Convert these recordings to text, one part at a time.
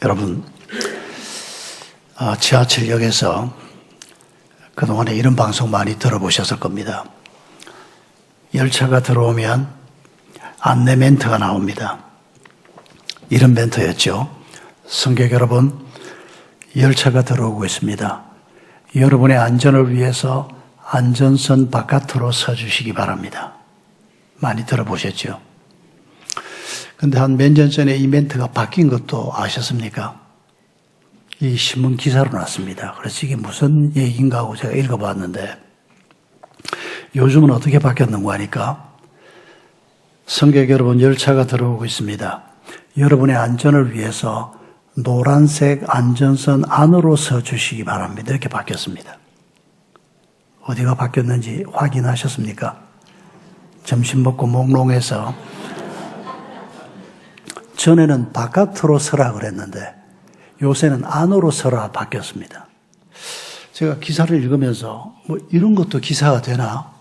여러분, 지하철역에서 그동안에 이런 방송 많이 들어보셨을 겁니다. 열차가 들어오면 안내 멘트가 나옵니다. 이런 멘트였죠. 승객 여러분, 열차가 들어오고 있습니다. 여러분의 안전을 위해서 안전선 바깥으로 서주시기 바랍니다. 많이 들어보셨죠? 근데 한 몇 년 전에 이 멘트가 바뀐 것도 아셨습니까? 이 신문 기사로 났습니다. 그래서 이게 무슨 얘기인가 하고 제가 읽어봤는데 요즘은 어떻게 바뀌었는가 하니까 승객 여러분, 열차가 들어오고 있습니다. 여러분의 안전을 위해서 노란색 안전선 안으로 서주시기 바랍니다. 이렇게 바뀌었습니다. 어디가 바뀌었는지 확인하셨습니까? 점심 먹고 몽롱해서 전에는 바깥으로 서라 그랬는데 요새는 안으로 서라 바뀌었습니다. 제가 기사를 읽으면서 이런 것도 기사가 되나?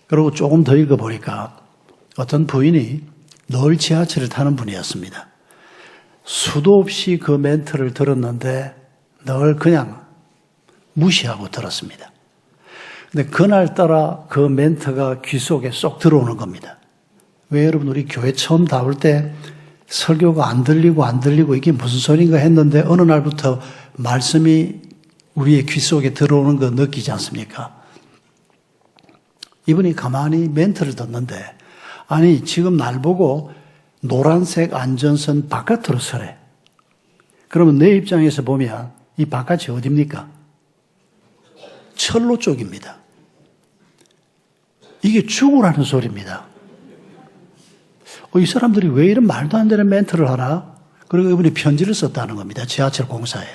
그리고 조금 더 읽어보니까 어떤 부인이 늘 지하철을 타는 분이었습니다. 수도 없이 그 멘트를 들었는데 늘 그냥 무시하고 들었습니다. 근데 그날따라 그 멘트가 귀 속에 쏙 들어오는 겁니다. 왜 여러분, 우리 교회 처음 나올 때 설교가 안 들리고 이게 무슨 소린가 했는데 어느 날부터 말씀이 우리의 귀 속에 들어오는 거 느끼지 않습니까? 이분이 가만히 멘트를 듣는데 아니 지금 날 보고 노란색 안전선 바깥으로 서래. 그러면 내 입장에서 보면 이 바깥이 어디입니까? 철로 쪽입니다. 이게 죽으라는 소리입니다. 이 사람들이 왜 이런 말도 안 되는 멘트를 하나? 그리고 이분이 편지를 썼다는 겁니다. 지하철 공사에.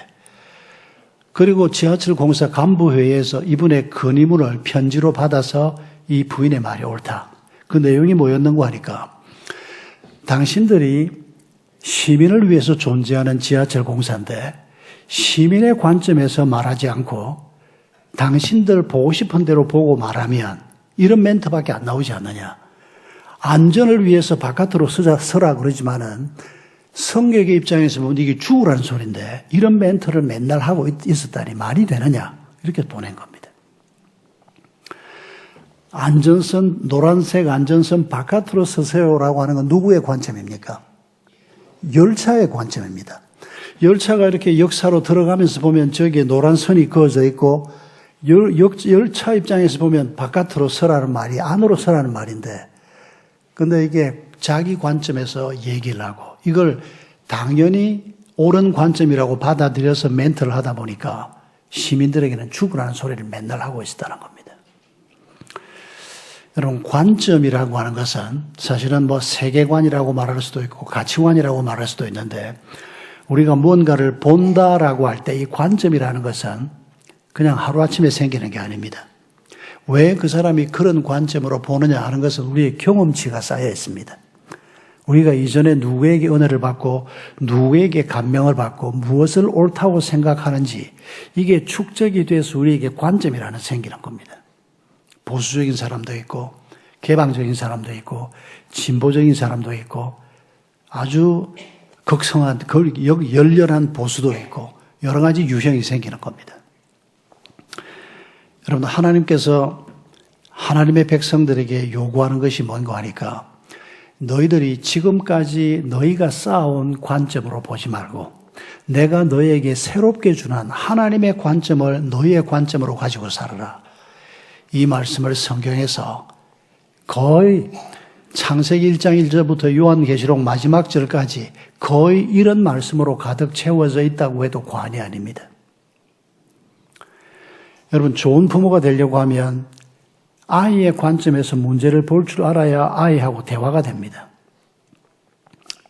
그리고 지하철 공사 간부회의에서 이분의 건의문을 편지로 받아서 이 부인의 말이 옳다. 그 내용이 뭐였는가 하니까 당신들이 시민을 위해서 존재하는 지하철 공사인데 시민의 관점에서 말하지 않고 당신들 보고 싶은 대로 보고 말하면 이런 멘트밖에 안 나오지 않느냐. 안전을 위해서 바깥으로 서라 그러지만은 성객의 입장에서 보면 이게 죽으라는 소리인데 이런 멘트를 맨날 하고 있었다니 말이 되느냐. 이렇게 보낸 겁니다. 안전선, 노란색 안전선 바깥으로 서세요라고 하는 건 누구의 관점입니까? 열차의 관점입니다. 열차가 이렇게 역사로 들어가면서 보면 저기에 노란 선이 그어져 있고 열차 입장에서 보면 바깥으로 서라는 말이 안으로 서라는 말인데 근데 이게 자기 관점에서 얘기를 하고 이걸 당연히 옳은 관점이라고 받아들여서 멘트를 하다 보니까 시민들에게는 죽으라는 소리를 맨날 하고 있었다는 겁니다. 여러분, 관점이라고 하는 것은 사실은 세계관이라고 말할 수도 있고 가치관이라고 말할 수도 있는데 우리가 무언가를 본다라고 할 때 이 관점이라는 것은 그냥 하루아침에 생기는 게 아닙니다. 왜 그 사람이 그런 관점으로 보느냐 하는 것은 우리의 경험치가 쌓여 있습니다. 우리가 이전에 누구에게 은혜를 받고 누구에게 감명을 받고 무엇을 옳다고 생각하는지 이게 축적이 돼서 우리에게 관점이라는 생기는 겁니다. 보수적인 사람도 있고 개방적인 사람도 있고 진보적인 사람도 있고 아주 극성한 열렬한 보수도 있고 여러 가지 유형이 생기는 겁니다. 여러분, 하나님께서 하나님의 백성들에게 요구하는 것이 뭔가 하니까 너희들이 지금까지 너희가 쌓아온 관점으로 보지 말고 내가 너희에게 새롭게 주는 하나님의 관점을 너희의 관점으로 가지고 살아라. 이 말씀을 성경에서 거의 창세기 1장 1절부터 요한계시록 마지막 절까지 거의 이런 말씀으로 가득 채워져 있다고 해도 과언이 아닙니다. 여러분, 좋은 부모가 되려고 하면 아이의 관점에서 문제를 볼 줄 알아야 아이하고 대화가 됩니다.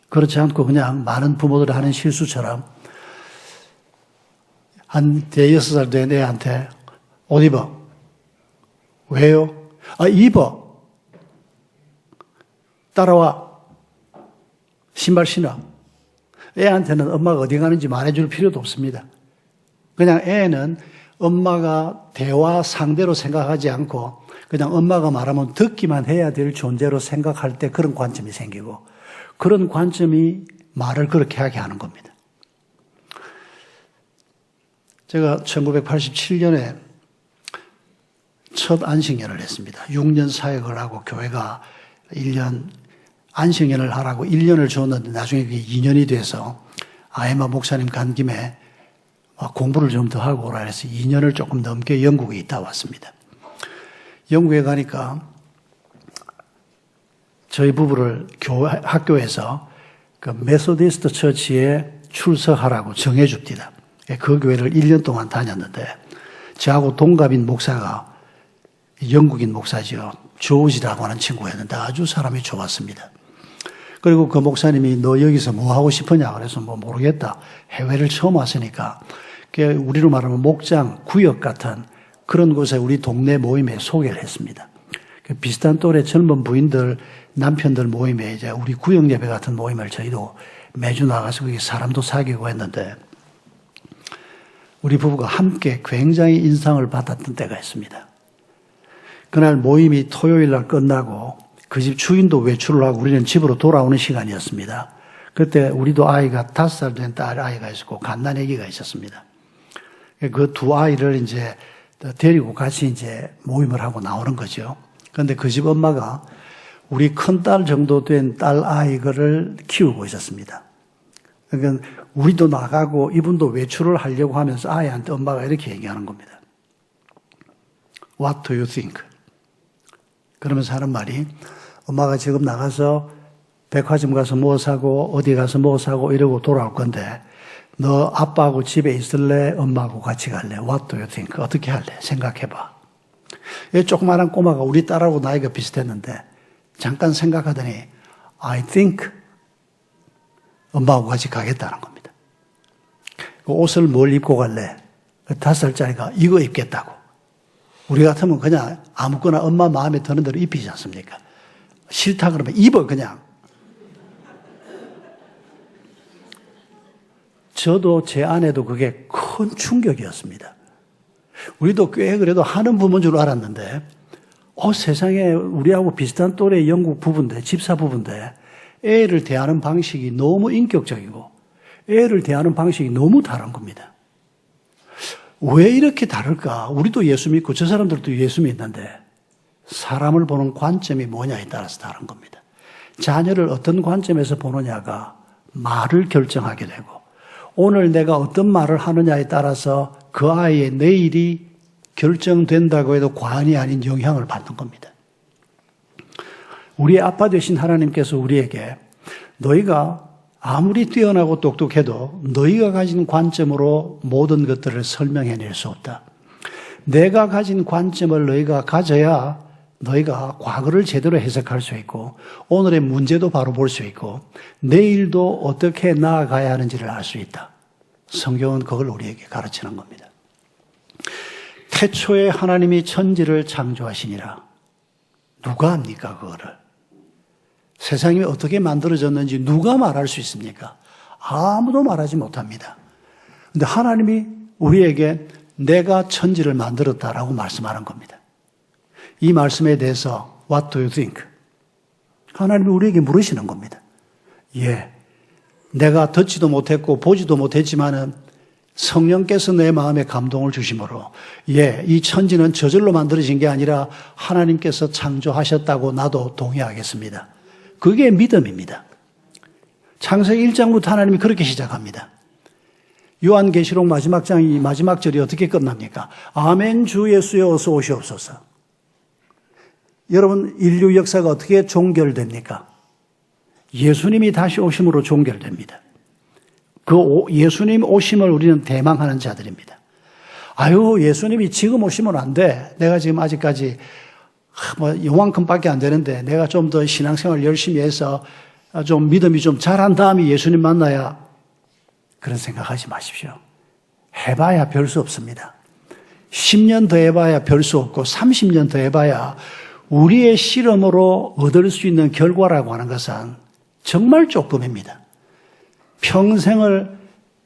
그렇지 않고 그냥 많은 부모들이 하는 실수처럼 한 대여섯 살 된 애한테 옷 입어. 왜요? 입어. 따라와. 신발 신어. 애한테는 엄마가 어디 가는지 말해줄 필요도 없습니다. 그냥 애는 엄마가 대화 상대로 생각하지 않고 그냥 엄마가 말하면 듣기만 해야 될 존재로 생각할 때 그런 관점이 생기고 그런 관점이 말을 그렇게 하게 하는 겁니다. 제가 1987년에 첫 안식년을 했습니다. 6년 사역을 하고 교회가 1년 안식년을 하라고 1년을 줬는데 나중에 그게 2년이 돼서 아에마 목사님 간 김에 공부를 좀 더 하고 오라 해서 2년을 조금 넘게 영국에 있다 왔습니다. 영국에 가니까 저희 부부를 학교에서 그 메소디스트 처치에 출석하라고 정해줍니다. 그 교회를 1년 동안 다녔는데 저하고 동갑인 목사가 영국인 목사죠. 조지라고 하는 친구였는데 아주 사람이 좋았습니다. 그리고 그 목사님이 너 여기서 뭐 하고 싶으냐 그래서 뭐 모르겠다. 해외를 처음 왔으니까 우리로 말하면 목장, 구역 같은 그런 곳에 우리 동네 모임에 소개를 했습니다. 비슷한 또래 젊은 부인들, 남편들 모임에 이제 우리 구역 예배 같은 모임을 저희도 매주 나가서 거기 사람도 사귀고 했는데 우리 부부가 함께 굉장히 인상을 받았던 때가 있습니다. 그날 모임이 토요일 날 끝나고 그 집 주인도 외출을 하고 우리는 집으로 돌아오는 시간이었습니다. 그때 우리도 아이가 5살 된 딸 아이가 있었고 갓난아기가 있었습니다. 그 두 아이를 이제 데리고 같이 이제 모임을 하고 나오는 거죠. 그런데 그 집 엄마가 우리 큰딸 정도 된 딸 아이를 키우고 있었습니다. 그러니까 우리도 나가고 이분도 외출을 하려고 하면서 아이한테 엄마가 이렇게 얘기하는 겁니다. What do you think? 그러면서 하는 말이 엄마가 지금 나가서 백화점 가서 뭐 사고 어디 가서 뭐 사고 이러고 돌아올 건데 너 아빠하고 집에 있을래? 엄마하고 같이 갈래? What do you think? 어떻게 할래? 생각해봐. 이 조그마한 꼬마가 우리 딸하고 나이가 비슷했는데 잠깐 생각하더니 I think 엄마하고 같이 가겠다는 겁니다. 그 옷을 뭘 입고 갈래? 5살짜리가 이거 입겠다고. 우리 같으면 그냥 아무거나 엄마 마음에 드는 대로 입히지 않습니까? 싫다 그러면 입어 그냥. 저도 제 아내도 그게 큰 충격이었습니다. 우리도 꽤 그래도 하는 부모인 줄 알았는데 세상에 우리하고 비슷한 또래 영국 부부인데 집사 부부인데 애를 대하는 방식이 너무 인격적이고 애를 대하는 방식이 너무 다른 겁니다. 왜 이렇게 다를까? 우리도 예수 믿고 저 사람들도 예수 믿는데 사람을 보는 관점이 뭐냐에 따라서 다른 겁니다. 자녀를 어떤 관점에서 보느냐가 말을 결정하게 되고 오늘 내가 어떤 말을 하느냐에 따라서 그 아이의 내일이 결정된다고 해도 과언이 아닌 영향을 받는 겁니다. 우리의 아빠 되신 하나님께서 우리에게 너희가 아무리 뛰어나고 똑똑해도 너희가 가진 관점으로 모든 것들을 설명해낼 수 없다. 내가 가진 관점을 너희가 가져야 너희가 과거를 제대로 해석할 수 있고 오늘의 문제도 바로 볼 수 있고 내일도 어떻게 나아가야 하는지를 알 수 있다. 성경은 그걸 우리에게 가르치는 겁니다. 태초에 하나님이 천지를 창조하시니라. 누가 합니까 그거를? 세상이 어떻게 만들어졌는지 누가 말할 수 있습니까? 아무도 말하지 못합니다. 그런데 하나님이 우리에게 내가 천지를 만들었다라고 말씀하는 겁니다. 이 말씀에 대해서 What do you think? 하나님이 우리에게 물으시는 겁니다. 예, 내가 듣지도 못했고 보지도 못했지만은 성령께서 내 마음에 감동을 주심으로 이 천지는 저절로 만들어진 게 아니라 하나님께서 창조하셨다고 나도 동의하겠습니다. 그게 믿음입니다. 창세기 1장부터 하나님이 그렇게 시작합니다. 요한계시록 마지막 장이 마지막 절이 어떻게 끝납니까? 아멘 주 예수여 어서 오시옵소서. 여러분 인류 역사가 어떻게 종결됩니까? 예수님이 다시 오심으로 종결됩니다. 그 예수님 오심을 우리는 대망하는 자들입니다. 아유 예수님이 지금 오시면 안 돼. 내가 지금 아직까지 요만큼밖에 안 되는데 내가 좀 더 신앙생활 열심히 해서 좀 믿음이 좀 자란 다음에 예수님 만나야 그런 생각하지 마십시오. 해봐야 별 수 없습니다. 10년 더 해봐야 별 수 없고 30년 더 해봐야 우리의 실험으로 얻을 수 있는 결과라고 하는 것은 정말 조금입니다. 평생을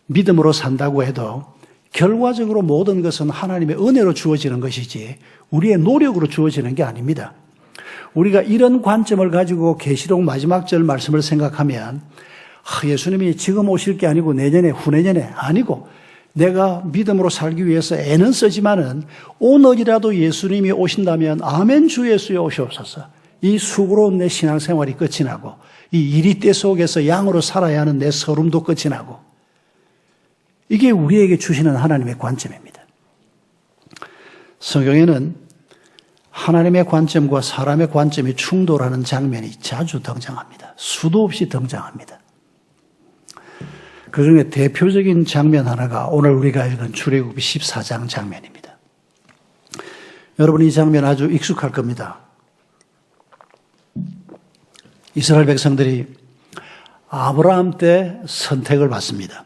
믿음으로 산다고 해도 결과적으로 모든 것은 하나님의 은혜로 주어지는 것이지 우리의 노력으로 주어지는 게 아닙니다. 우리가 이런 관점을 가지고 계시록 마지막 절 말씀을 생각하면 예수님이 지금 오실 게 아니고 내년에 후내년에 아니고 내가 믿음으로 살기 위해서 애는 쓰지만은 오늘이라도 예수님이 오신다면 아멘 주 예수여 오시옵소서. 이 수고로운 내 신앙생활이 끝이 나고 이 이리떼 속에서 양으로 살아야 하는 내 서름도 끝이 나고 이게 우리에게 주시는 하나님의 관점입니다. 성경에는 하나님의 관점과 사람의 관점이 충돌하는 장면이 자주 등장합니다. 수도 없이 등장합니다. 그중에 대표적인 장면 하나가 오늘 우리가 읽은 출애굽기 14장 장면입니다. 여러분 이 장면 아주 익숙할 겁니다. 이스라엘 백성들이 아브라함 때 선택을 받습니다.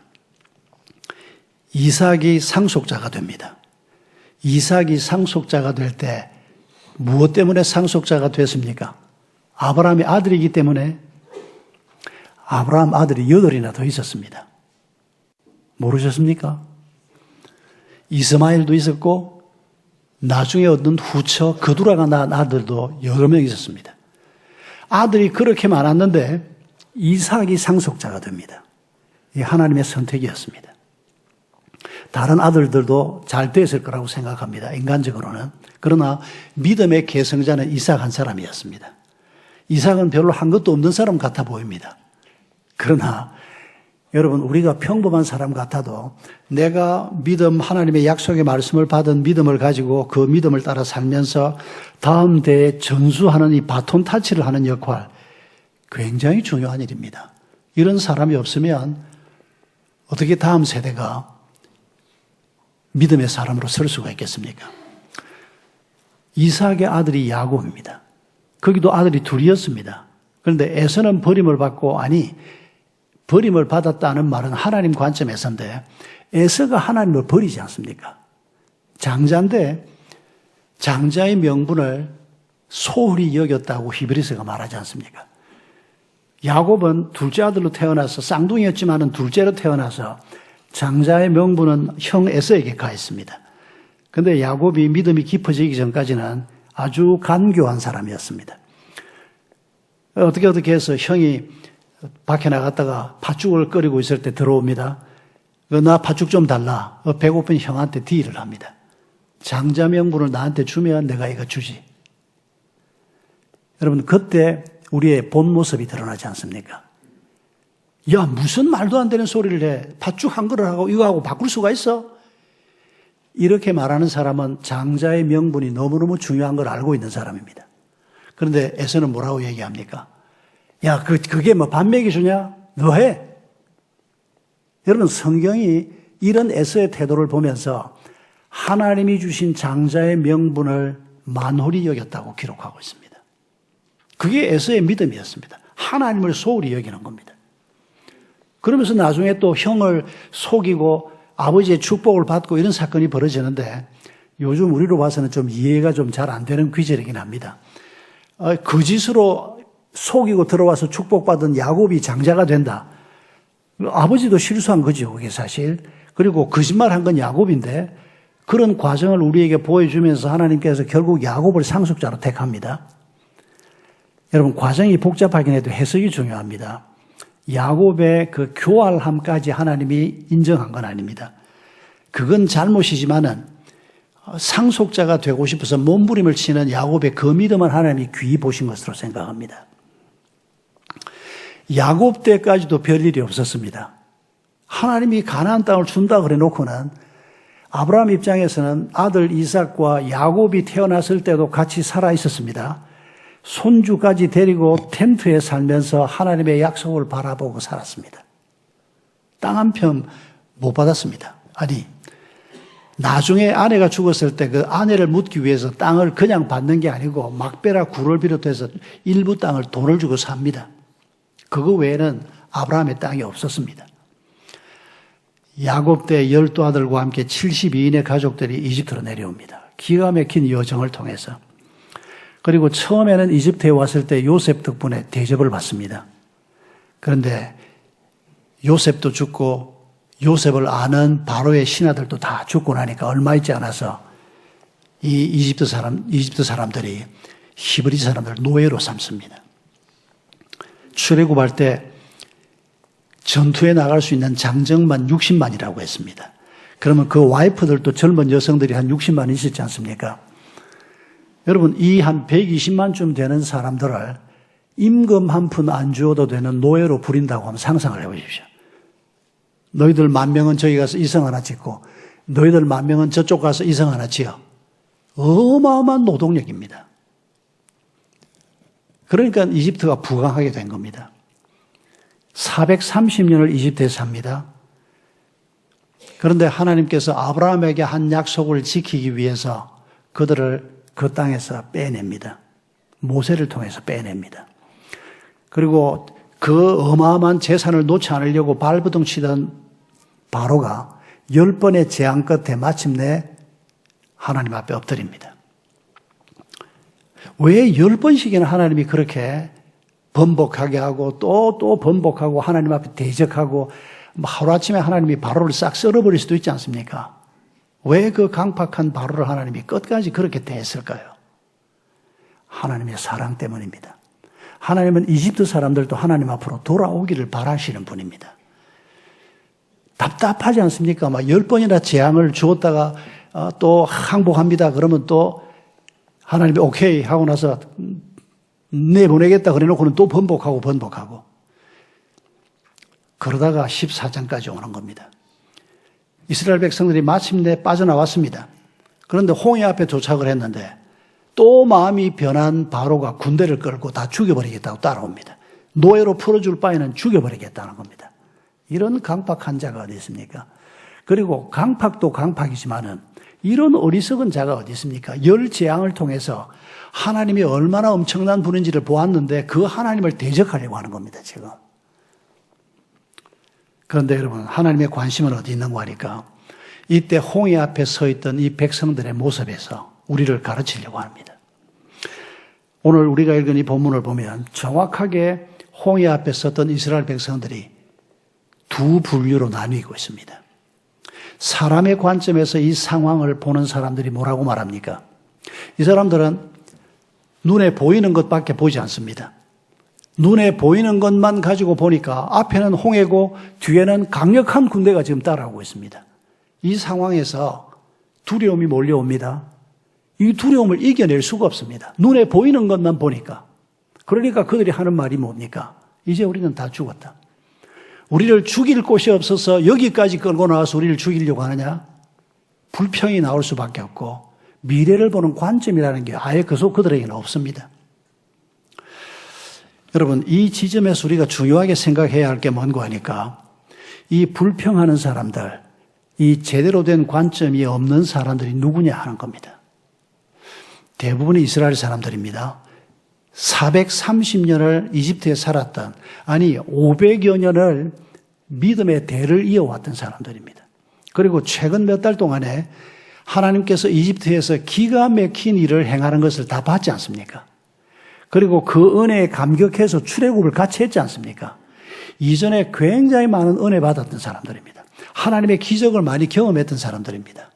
이삭이 상속자가 됩니다. 이삭이 상속자가 될 때 무엇 때문에 상속자가 됐습니까? 아브라함의 아들이기 때문에. 아브라함 아들이 8이나 더 있었습니다. 모르셨습니까? 이스마엘도 있었고 나중에 얻는 후처 그두라가 낳은 아들도 여러 명 있었습니다. 아들이 그렇게 많았는데 이삭이 상속자가 됩니다. 이게 하나님의 선택이었습니다. 다른 아들들도 잘 됐을 거라고 생각합니다. 인간적으로는. 그러나 믿음의 계승자는 이삭 한 사람이었습니다. 이삭은 별로 한 것도 없는 사람 같아 보입니다. 그러나 여러분 우리가 평범한 사람 같아도 내가 믿음 하나님의 약속의 말씀을 받은 믿음을 가지고 그 믿음을 따라 살면서 다음 대에 전수하는 이 바톤 타치를 하는 역할 굉장히 중요한 일입니다. 이런 사람이 없으면 어떻게 다음 세대가 믿음의 사람으로 설 수가 있겠습니까? 이삭의 아들이 야곱입니다. 거기도 아들이 둘이었습니다. 그런데 에서는 버림을 받고 버림을 받았다는 말은 하나님 관점에서인데 에서가 하나님을 버리지 않습니까? 장자인데 장자의 명분을 소홀히 여겼다고 히브리서가 말하지 않습니까? 야곱은 둘째 아들로 태어나서 쌍둥이였지만은 둘째로 태어나서 장자의 명분은 형 에서에게 가했습니다. 그런데 야곱이 믿음이 깊어지기 전까지는 아주 간교한 사람이었습니다. 어떻게 해서 형이 밖에 나갔다가 팥죽을 끓이고 있을 때 들어옵니다. 나 팥죽 좀 달라. 배고픈 형한테 딜을 합니다. 장자 명분을 나한테 주면 내가 이거 주지. 여러분 그때 우리의 본 모습이 드러나지 않습니까? 야 무슨 말도 안 되는 소리를 해. 팥죽 한 그릇하고 이거하고 바꿀 수가 있어? 이렇게 말하는 사람은 장자의 명분이 너무너무 중요한 걸 알고 있는 사람입니다. 그런데 에서는 뭐라고 얘기합니까? 야 그게 뭐 밥 먹여주냐? 너 해. 여러분 성경이 이런 에서의 태도를 보면서 하나님이 주신 장자의 명분을 만홀히 여겼다고 기록하고 있습니다. 그게 에서의 믿음이었습니다. 하나님을 소홀히 여기는 겁니다. 그러면서 나중에 또 형을 속이고 아버지의 축복을 받고 이런 사건이 벌어지는데 요즘 우리로 봐서는 좀 이해가 좀 잘 안 되는 귀절이긴 합니다. 거짓으로 속이고 들어와서 축복받은 야곱이 장자가 된다. 아버지도 실수한 거죠, 그게 사실. 그리고 거짓말한 건 야곱인데 그런 과정을 우리에게 보여주면서 하나님께서 결국 야곱을 상속자로 택합니다. 여러분 과정이 복잡하긴 해도 해석이 중요합니다. 야곱의 그 교활함까지 하나님이 인정한 건 아닙니다. 그건 잘못이지만은 상속자가 되고 싶어서 몸부림을 치는 야곱의 그 믿음을 하나님이 귀히 보신 것으로 생각합니다. 야곱 때까지도 별일이 없었습니다. 하나님이 가나안 땅을 준다 그래 놓고는 아브라함 입장에서는 아들 이삭과 야곱이 태어났을 때도 같이 살아 있었습니다. 손주까지 데리고 텐트에 살면서 하나님의 약속을 바라보고 살았습니다. 땅 한 편 못 받았습니다. 아니 나중에 아내가 죽었을 때 그 아내를 묻기 위해서 땅을 그냥 받는 게 아니고 막베라 굴을 비롯해서 일부 땅을 돈을 주고 삽니다. 그거 외에는 아브라함의 땅이 없었습니다. 야곱 때 12아들과 함께 72인의 가족들이 이집트로 내려옵니다. 기가 막힌 여정을 통해서. 그리고 처음에는 이집트에 왔을 때 요셉 덕분에 대접을 받습니다. 그런데 요셉도 죽고 요셉을 아는 바로의 신하들도 다 죽고 나니까 얼마 있지 않아서 이 이집트 사람들이 히브리 사람들을 노예로 삼습니다. 출애굽할 때 전투에 나갈 수 있는 장정만 60만이라고 했습니다. 그러면 그 와이프들도 젊은 여성들이 한 60만 있었지 않습니까? 여러분, 이 한 120만쯤 되는 사람들을 임금 한 푼 안 주어도 되는 노예로 부린다고 하면 상상을 해보십시오. 너희들 10,000명은 저기 가서 이성 하나 짓고 너희들 10,000명은 저쪽 가서 이성 하나 지어. 어마어마한 노동력입니다. 그러니까 이집트가 부강하게 된 겁니다. 430년을 이집트에 삽니다. 그런데 하나님께서 아브라함에게 한 약속을 지키기 위해서 그들을 그 땅에서 빼냅니다. 모세를 통해서 빼냅니다. 그리고 그 어마어마한 재산을 놓지 않으려고 발버둥 치던 바로가 10번의 재앙 끝에 마침내 하나님 앞에 엎드립니다. 왜 10번씩이나 하나님이 그렇게 번복하게 하고 또 번복하고 하나님 앞에 대적하고 하루아침에 하나님이 바로를 싹 썰어버릴 수도 있지 않습니까? 왜 그 강팍한 바로를 하나님이 끝까지 그렇게 대했을까요? 하나님의 사랑 때문입니다. 하나님은 이집트 사람들도 하나님 앞으로 돌아오기를 바라시는 분입니다. 답답하지 않습니까? 막 10번이나 재앙을 주었다가 또 항복합니다. 그러면 또 하나님이 오케이 하고 나서 내보내겠다 그래놓고는 또 번복하고 그러다가 14장까지 오는 겁니다. 이스라엘 백성들이 마침내 빠져나왔습니다. 그런데 홍해 앞에 도착을 했는데 또 마음이 변한 바로가 군대를 끌고 다 죽여버리겠다고 따라옵니다. 노예로 풀어줄 바에는 죽여버리겠다는 겁니다. 이런 강팍한 자가 어디 있습니까? 그리고 강팍도 강팍이지만은 이런 어리석은 자가 어디 있습니까? 열 재앙을 통해서 하나님이 얼마나 엄청난 분인지를 보았는데 그 하나님을 대적하려고 하는 겁니다, 지금. 그런데 여러분, 하나님의 관심은 어디 있는가 하니까 이때 홍해 앞에 서 있던 이 백성들의 모습에서 우리를 가르치려고 합니다. 오늘 우리가 읽은 이 본문을 보면 정확하게 홍해 앞에 섰던 이스라엘 백성들이 두 분류로 나뉘고 있습니다. 사람의 관점에서 이 상황을 보는 사람들이 뭐라고 말합니까? 이 사람들은 눈에 보이는 것밖에 보지 않습니다. 눈에 보이는 것만 가지고 보니까 앞에는 홍해고 뒤에는 강력한 군대가 지금 따라오고 있습니다. 이 상황에서 두려움이 몰려옵니다. 이 두려움을 이겨낼 수가 없습니다. 눈에 보이는 것만 보니까. 그러니까 그들이 하는 말이 뭡니까? 이제 우리는 다 죽었다. 우리를 죽일 곳이 없어서 여기까지 끌고 나와서 우리를 죽이려고 하느냐? 불평이 나올 수밖에 없고 미래를 보는 관점이라는 게 아예 그들에게는 없습니다. 여러분, 이 지점에서 우리가 중요하게 생각해야 할 게 뭔가 하니까 이 불평하는 사람들, 이 제대로 된 관점이 없는 사람들이 누구냐 하는 겁니다. 대부분이 이스라엘 사람들입니다. 430년을 이집트에 살았던, 아니 500여 년을 믿음의 대를 이어왔던 사람들입니다. 그리고 최근 몇 달 동안에 하나님께서 이집트에서 기가 막힌 일을 행하는 것을 다 봤지 않습니까? 그리고 그 은혜에 감격해서 출애굽을 같이 했지 않습니까? 이전에 굉장히 많은 은혜 받았던 사람들입니다. 하나님의 기적을 많이 경험했던 사람들입니다.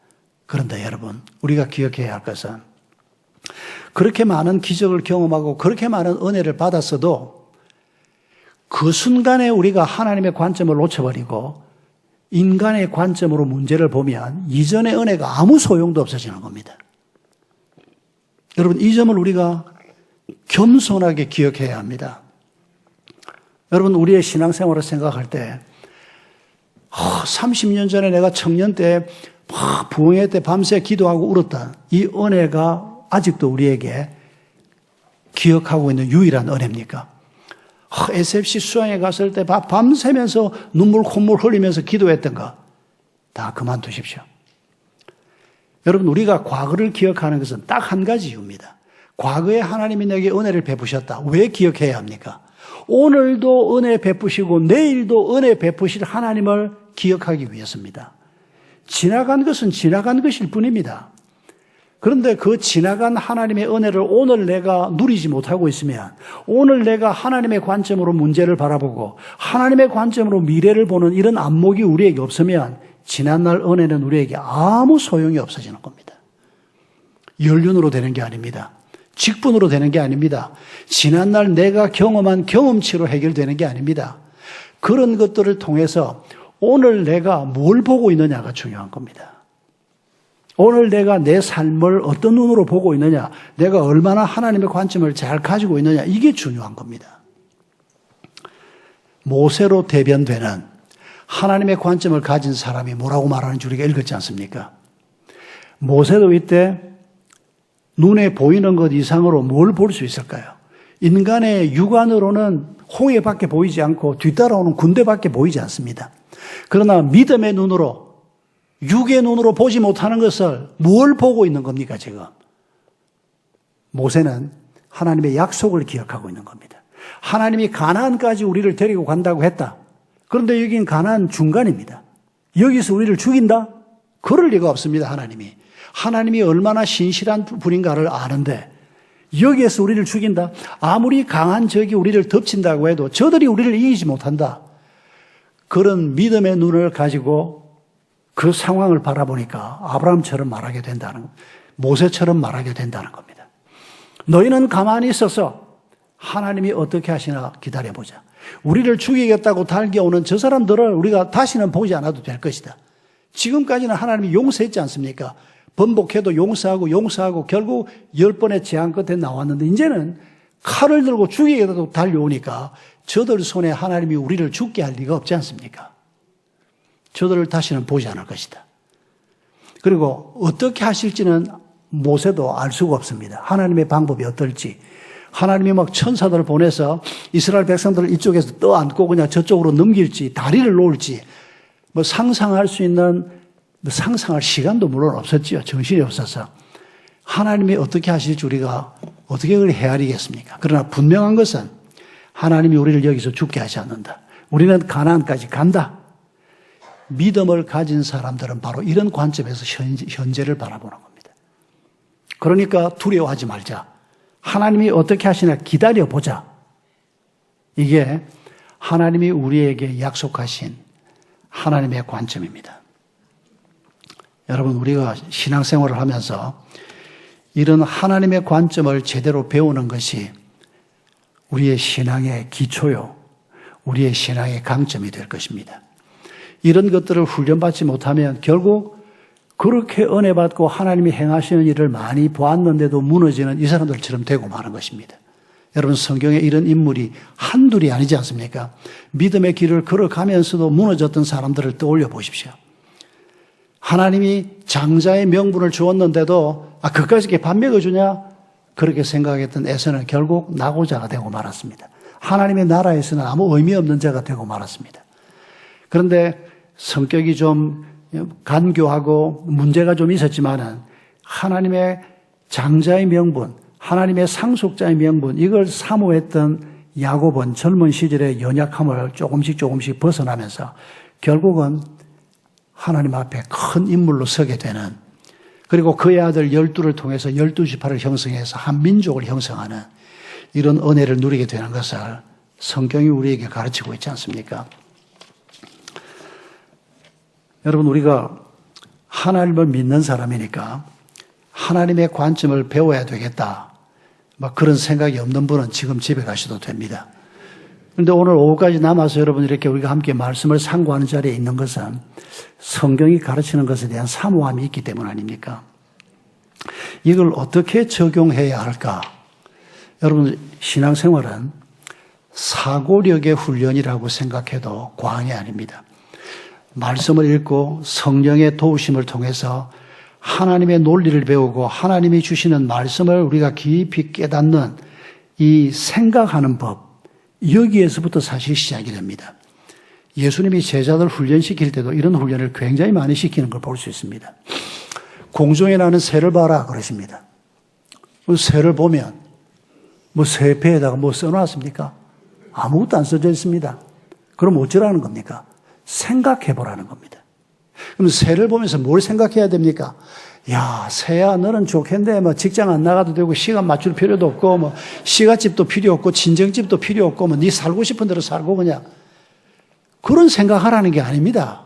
그런데 여러분, 우리가 기억해야 할 것은 그렇게 많은 기적을 경험하고 그렇게 많은 은혜를 받았어도 그 순간에 우리가 하나님의 관점을 놓쳐버리고 인간의 관점으로 문제를 보면 이전의 은혜가 아무 소용도 없어지는 겁니다. 여러분, 이 점을 우리가 겸손하게 기억해야 합니다. 여러분, 우리의 신앙생활을 생각할 때 30년 전에 내가 청년 때 부흥회 때 밤새 기도하고 울었던 이 은혜가 아직도 우리에게 기억하고 있는 유일한 은혜입니까? SFC 수양회 갔을 때 밤새면서 눈물 콧물 흘리면서 기도했던 거 다 그만두십시오. 여러분, 우리가 과거를 기억하는 것은 딱 한 가지 이유입니다. 과거에 하나님이 내게 은혜를 베푸셨다. 왜 기억해야 합니까? 오늘도 은혜 베푸시고 내일도 은혜 베푸실 하나님을 기억하기 위해서입니다. 지나간 것은 지나간 것일 뿐입니다. 그런데 그 지나간 하나님의 은혜를 오늘 내가 누리지 못하고 있으면, 오늘 내가 하나님의 관점으로 문제를 바라보고 하나님의 관점으로 미래를 보는 이런 안목이 우리에게 없으면 지난날 은혜는 우리에게 아무 소용이 없어지는 겁니다. 연륜으로 되는 게 아닙니다. 직분으로 되는 게 아닙니다. 지난날 내가 경험한 경험치로 해결되는 게 아닙니다. 그런 것들을 통해서 오늘 내가 뭘 보고 있느냐가 중요한 겁니다. 오늘 내가 내 삶을 어떤 눈으로 보고 있느냐, 내가 얼마나 하나님의 관점을 잘 가지고 있느냐, 이게 중요한 겁니다. 모세로 대변되는 하나님의 관점을 가진 사람이 뭐라고 말하는지 우리가 읽었지 않습니까? 모세도 이때 눈에 보이는 것 이상으로 뭘 볼 수 있을까요? 인간의 육안으로는 홍해밖에 보이지 않고 뒤따라오는 군대밖에 보이지 않습니다. 그러나 믿음의 눈으로, 육의 눈으로 보지 못하는 것을 뭘 보고 있는 겁니까, 지금? 모세는 하나님의 약속을 기억하고 있는 겁니다. 하나님이 가나안까지 우리를 데리고 간다고 했다. 그런데 여긴 가나안 중간입니다. 여기서 우리를 죽인다? 그럴 리가 없습니다, 하나님이. 하나님이 얼마나 신실한 분인가를 아는데 여기에서 우리를 죽인다? 아무리 강한 적이 우리를 덮친다고 해도 저들이 우리를 이기지 못한다. 그런 믿음의 눈을 가지고 그 상황을 바라보니까 아브라함처럼 말하게 된다는 겁니다. 모세처럼 말하게 된다는 겁니다. 너희는 가만히 있어서 하나님이 어떻게 하시나 기다려보자. 우리를 죽이겠다고 달겨오는 저 사람들을 우리가 다시는 보지 않아도 될 것이다. 지금까지는 하나님이 용서했지 않습니까? 번복해도 용서하고 결국 10번의 재앙 끝에 나왔는데 이제는 칼을 들고 죽이겠다고 달려오니까 저들 손에 하나님이 우리를 죽게 할 리가 없지 않습니까? 저들을 다시는 보지 않을 것이다. 그리고 어떻게 하실지는 모세도 알 수가 없습니다. 하나님의 방법이 어떨지. 하나님이 막 천사들을 보내서 이스라엘 백성들을 이쪽에서 떠안고 그냥 저쪽으로 넘길지 다리를 놓을지 상상할 수 있는 상상할 시간도 물론 없었지요. 정신이 없어서. 하나님이 어떻게 하실지 우리가 어떻게 그걸 헤아리겠습니까? 그러나 분명한 것은 하나님이 우리를 여기서 죽게 하지 않는다. 우리는 가나안까지 간다. 믿음을 가진 사람들은 바로 이런 관점에서 현재를 바라보는 겁니다. 그러니까 두려워하지 말자. 하나님이 어떻게 하시나 기다려보자. 이게 하나님이 우리에게 약속하신 하나님의 관점입니다. 여러분, 우리가 신앙생활을 하면서 이런 하나님의 관점을 제대로 배우는 것이 우리의 신앙의 기초요, 우리의 신앙의 강점이 될 것입니다. 이런 것들을 훈련받지 못하면 결국 그렇게 은혜 받고 하나님이 행하시는 일을 많이 보았는데도 무너지는 이 사람들처럼 되고 마는 것입니다. 여러분, 성경에 이런 인물이 한둘이 아니지 않습니까? 믿음의 길을 걸어가면서도 무너졌던 사람들을 떠올려 보십시오. 하나님이 장자의 명분을 주었는데도 그까지 이렇게 밥 먹여주냐? 그렇게 생각했던 에서는 결국 낙오자가 되고 말았습니다. 하나님의 나라에서는 아무 의미 없는 자가 되고 말았습니다. 그런데 성격이 좀 간교하고 문제가 좀 있었지만은 하나님의 장자의 명분, 하나님의 상속자의 명분, 이걸 사모했던 야곱은 젊은 시절의 연약함을 조금씩 벗어나면서 결국은 하나님 앞에 큰 인물로 서게 되는, 그리고 그의 아들 12를 통해서 12지파를 형성해서 한 민족을 형성하는 이런 은혜를 누리게 되는 것을 성경이 우리에게 가르치고 있지 않습니까? 여러분, 우리가 하나님을 믿는 사람이니까 하나님의 관점을 배워야 되겠다, 그런 생각이 없는 분은 지금 집에 가셔도 됩니다. 그런데 오늘 오후까지 남아서 여러분 이렇게 우리가 함께 말씀을 상고하는 자리에 있는 것은 성경이 가르치는 것에 대한 사모함이 있기 때문 아닙니까? 이걸 어떻게 적용해야 할까? 여러분, 신앙생활은 사고력의 훈련이라고 생각해도 과언이 아닙니다. 말씀을 읽고 성령의 도우심을 통해서 하나님의 논리를 배우고 하나님이 주시는 말씀을 우리가 깊이 깨닫는 이 생각하는 법, 여기에서부터 사실 시작이 됩니다. 예수님이 제자들 훈련시킬 때도 이런 훈련을 굉장히 많이 시키는 걸 볼 수 있습니다. 공중에 나는 새를 봐라 그러십니다. 새를 보면 새 배에다가 써놨습니까? 아무것도 안 써져 있습니다. 그럼 어쩌라는 겁니까? 생각해보라는 겁니다. 그럼 새를 보면서 뭘 생각해야 됩니까? 야, 새야, 너는 좋겠는데, 직장 안 나가도 되고, 시간 맞출 필요도 없고, 시가집도 필요 없고, 친정집도 필요 없고, 네 살고 싶은 대로 살고, 그냥. 그런 생각하라는 게 아닙니다.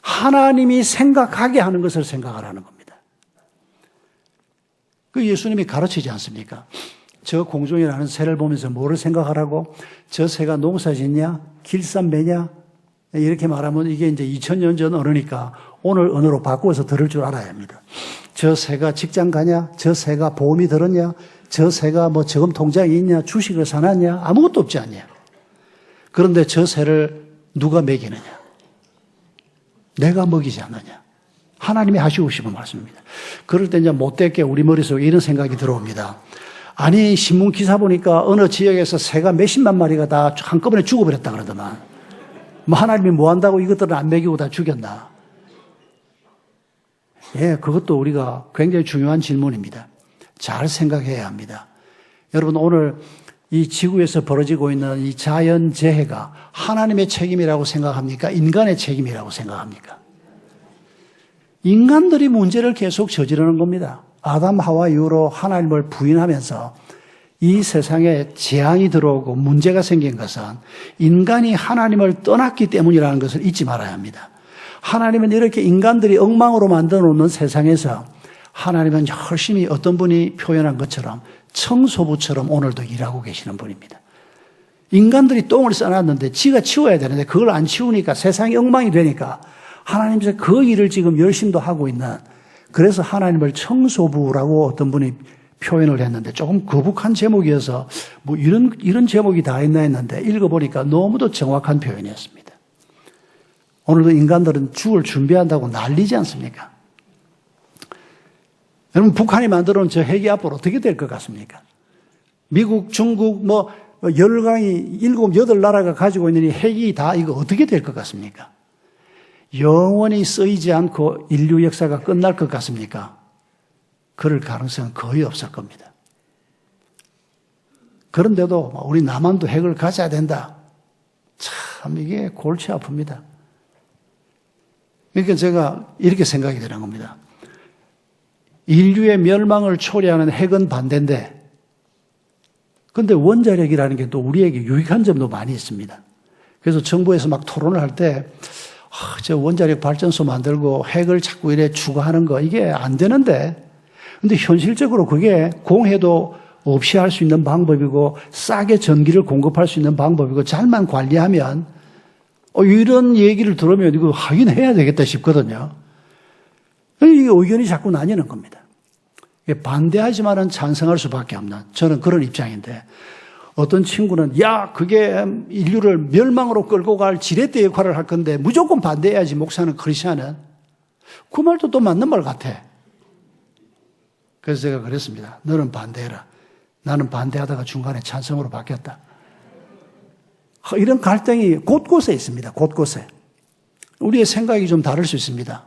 하나님이 생각하게 하는 것을 생각하라는 겁니다. 그 예수님이 가르치지 않습니까? 저 공중에 나는 새를 보면서 뭐를 생각하라고? 저 새가 농사 짓냐? 길쌈 매냐? 이렇게 말하면 이게 이제 2000년 전 언어니까 오늘 언어로 바꾸어서 들을 줄 알아야 합니다. 저 새가 직장 가냐? 저 새가 보험이 들었냐? 저 새가 뭐 저금 통장이 있냐? 주식을 사놨냐? 아무것도 없지 않냐? 그런데 저 새를 누가 먹이느냐? 내가 먹이지 않느냐? 하나님이 하시고 싶은 말씀입니다. 그럴 때 이제 못되게 우리 머릿속에 이런 생각이 들어옵니다. 아니, 신문 기사 보니까 어느 지역에서 새가 몇십만 마리가 다 한꺼번에 죽어버렸다 그러더만. 뭐 하나님이 뭐 한다고 이것들을 안 먹이고 다 죽였나? 예, 그것도 우리가 굉장히 중요한 질문입니다. 잘 생각해야 합니다. 여러분, 오늘 이 지구에서 벌어지고 있는 이 자연재해가 하나님의 책임이라고 생각합니까? 인간의 책임이라고 생각합니까? 인간들이 문제를 계속 저지르는 겁니다. 아담 하와 이후로 하나님을 부인하면서 이 세상에 재앙이 들어오고 문제가 생긴 것은 인간이 하나님을 떠났기 때문이라는 것을 잊지 말아야 합니다. 하나님은 이렇게 인간들이 엉망으로 만들어 놓는 세상에서 하나님은 열심히 어떤 분이 표현한 것처럼 청소부처럼 오늘도 일하고 계시는 분입니다. 인간들이 똥을 싸놨는데 지가 치워야 되는데 그걸 안 치우니까 세상이 엉망이 되니까 하나님께서 그 일을 지금 열심도 하고 있는, 그래서 하나님을 청소부라고 어떤 분이 표현을 했는데 조금 거북한 제목이어서 뭐 이런 제목이 다 있나 했는데 읽어보니까 너무도 정확한 표현이었습니다. 오늘도 인간들은 죽을 준비한다고 난리지 않습니까? 여러분, 북한이 만들어 놓은 저 핵이 앞으로 어떻게 될 것 같습니까? 미국, 중국, 뭐 열강이 7, 8나라가 가지고 있는 이 핵이 다 이거 어떻게 될 것 같습니까? 영원히 쓰이지 않고 인류 역사가 끝날 것 같습니까? 그럴 가능성은 거의 없을 겁니다. 그런데도 우리 남한도 핵을 가져야 된다. 참 이게 골치 아픕니다. 그러니까 제가 이렇게 생각이 드는 겁니다. 인류의 멸망을 초래하는 핵은 반대인데, 근데 원자력이라는 게 또 우리에게 유익한 점도 많이 있습니다. 그래서 정부에서 막 토론을 할 때, 저 원자력 발전소 만들고 핵을 자꾸 이래 추가하는 거, 이게 안 되는데, 근데 현실적으로 그게 공해도 없이 할 수 있는 방법이고, 싸게 전기를 공급할 수 있는 방법이고, 잘만 관리하면, 이런 얘기를 들으면 이거 하긴 해야 되겠다 싶거든요. 이게 의견이 자꾸 나뉘는 겁니다. 반대하지만은 찬성할 수밖에 없는, 저는 그런 입장인데, 어떤 친구는 야, 그게 인류를 멸망으로 끌고 갈 지렛대 역할을 할 건데 무조건 반대해야지, 목사는 크리스찬은. 그 말도 또 맞는 말 같아. 그래서 제가 그랬습니다. 너는 반대해라. 나는 반대하다가 중간에 찬성으로 바뀌었다. 이런 갈등이 곳곳에 있습니다. 곳곳에. 우리의 생각이 좀 다를 수 있습니다.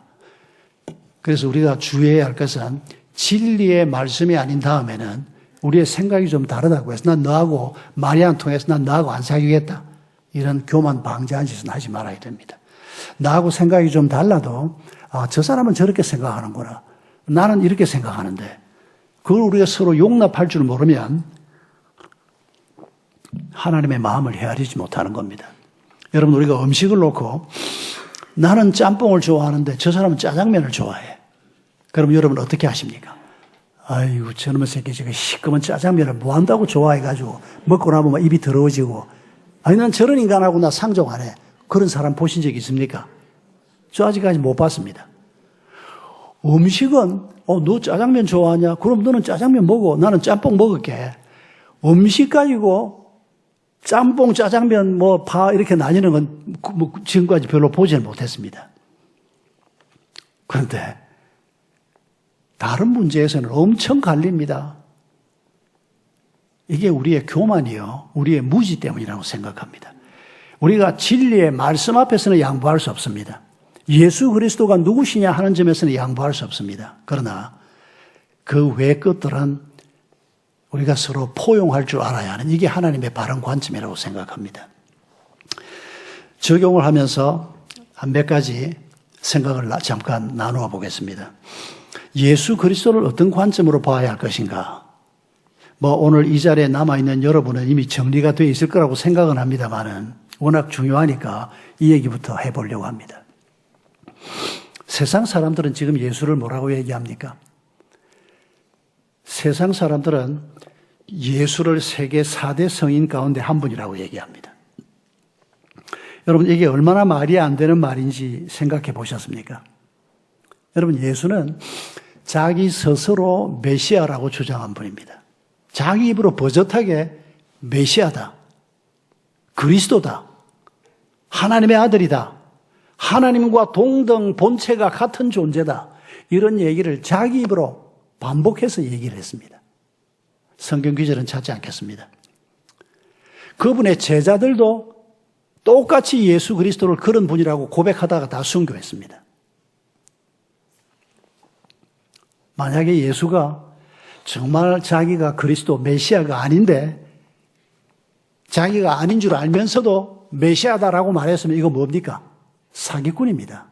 그래서 우리가 주의해야 할 것은 진리의 말씀이 아닌 다음에는 우리의 생각이 좀 다르다고 해서 난 너하고 말이 안 통해서 난 너하고 안 사귀겠다, 이런 교만 방지한 짓은 하지 말아야 됩니다. 나하고 생각이 좀 달라도 저 사람은 저렇게 생각하는구나, 나는 이렇게 생각하는데, 그걸 우리가 서로 용납할 줄 모르면 하나님의 마음을 헤아리지 못하는 겁니다. 여러분, 우리가 음식을 놓고 나는 짬뽕을 좋아하는데 저 사람은 짜장면을 좋아해. 그럼 여러분 어떻게 하십니까? 아이고, 저놈의 새끼 지금 시꺼먼 짜장면을 뭐 한다고 좋아해가지고 먹고 나면 막 입이 더러워지고, 아니 난 저런 인간하고 나 상종 안 해. 그런 사람 보신 적 있습니까? 저 아직까지 못 봤습니다. 음식은 너 짜장면 좋아하냐? 그럼 너는 짜장면 먹어. 나는 짬뽕 먹을게. 음식 가지고 짬뽕, 짜장면, 뭐 파 이렇게 나뉘는 건 지금까지 별로 보지는 못했습니다. 그런데 다른 문제에서는 엄청 갈립니다. 이게 우리의 교만이요, 우리의 무지 때문이라고 생각합니다. 우리가 진리의 말씀 앞에서는 양보할 수 없습니다. 예수 그리스도가 누구시냐 하는 점에서는 양보할 수 없습니다. 그러나 그 외 것들은 우리가 서로 포용할 줄 알아야 하는, 이게 하나님의 바른 관점이라고 생각합니다. 적용을 하면서 한 몇 가지 생각을 잠깐 나누어 보겠습니다. 예수 그리스도를 어떤 관점으로 봐야 할 것인가? 뭐 오늘 이 자리에 남아있는 여러분은 이미 정리가 되어 있을 거라고 생각은 합니다만은 워낙 중요하니까 이 얘기부터 해보려고 합니다. 세상 사람들은 지금 예수를 뭐라고 얘기합니까? 세상 사람들은 예수를 세계 4대 성인 가운데 한 분이라고 얘기합니다. 여러분, 이게 얼마나 말이 안 되는 말인지 생각해 보셨습니까? 여러분, 예수는 자기 스스로 메시아라고 주장한 분입니다. 자기 입으로 버젓하게 메시아다, 그리스도다, 하나님의 아들이다, 하나님과 동등 본체가 같은 존재다, 이런 얘기를 자기 입으로 반복해서 얘기를 했습니다. 성경 구절은 찾지 않겠습니다. 그분의 제자들도 똑같이 예수 그리스도를 그런 분이라고 고백하다가 다 순교했습니다. 만약에 예수가 정말 자기가 그리스도 메시아가 아닌데 자기가 아닌 줄 알면서도 메시아다라고 말했으면 이거 뭡니까? 사기꾼입니다.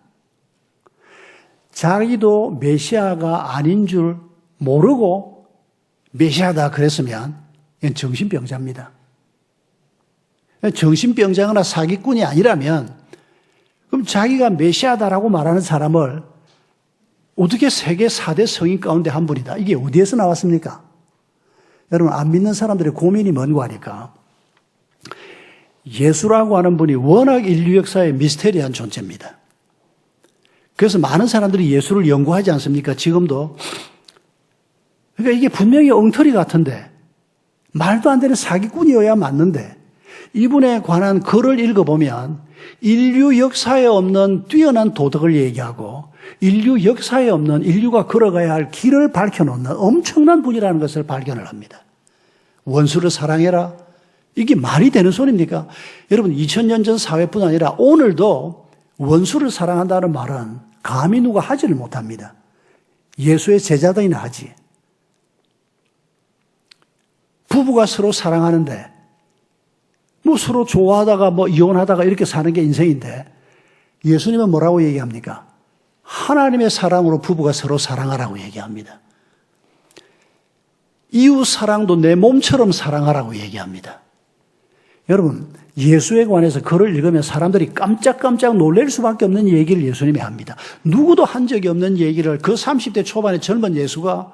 자기도 메시아가 아닌 줄 모르고 메시아다 그랬으면 이건 정신병자입니다. 정신병자거나 사기꾼이 아니라면 그럼 자기가 메시아다라고 말하는 사람을 어떻게 세계 4대 성인 가운데 한 분이다. 이게 어디에서 나왔습니까? 여러분, 안 믿는 사람들의 고민이 뭔고 하니까 예수라고 하는 분이 워낙 인류 역사의 미스테리한 존재입니다. 그래서 많은 사람들이 예수를 연구하지 않습니까? 지금도. 그러니까 이게 분명히 엉터리 같은데 말도 안 되는 사기꾼이어야 맞는데 이분에 관한 글을 읽어보면 인류 역사에 없는 뛰어난 도덕을 얘기하고 인류 역사에 없는 인류가 걸어가야 할 길을 밝혀놓는 엄청난 분이라는 것을 발견을 합니다. 원수를 사랑해라. 이게 말이 되는 소리입니까? 여러분, 2000년 전 사회뿐 아니라 오늘도 원수를 사랑한다는 말은 감히 누가 하지를 못합니다. 예수의 제자들이나 하지. 부부가 서로 사랑하는데 서로 좋아하다가 이혼하다가 이렇게 사는 게 인생인데 예수님은 뭐라고 얘기합니까? 하나님의 사랑으로 부부가 서로 사랑하라고 얘기합니다. 이웃 사랑도 내 몸처럼 사랑하라고 얘기합니다. 여러분, 예수에 관해서 글을 읽으면 사람들이 깜짝깜짝 놀랄 수밖에 없는 얘기를 예수님이 합니다. 누구도 한 적이 없는 얘기를 그 30대 초반의 젊은 예수가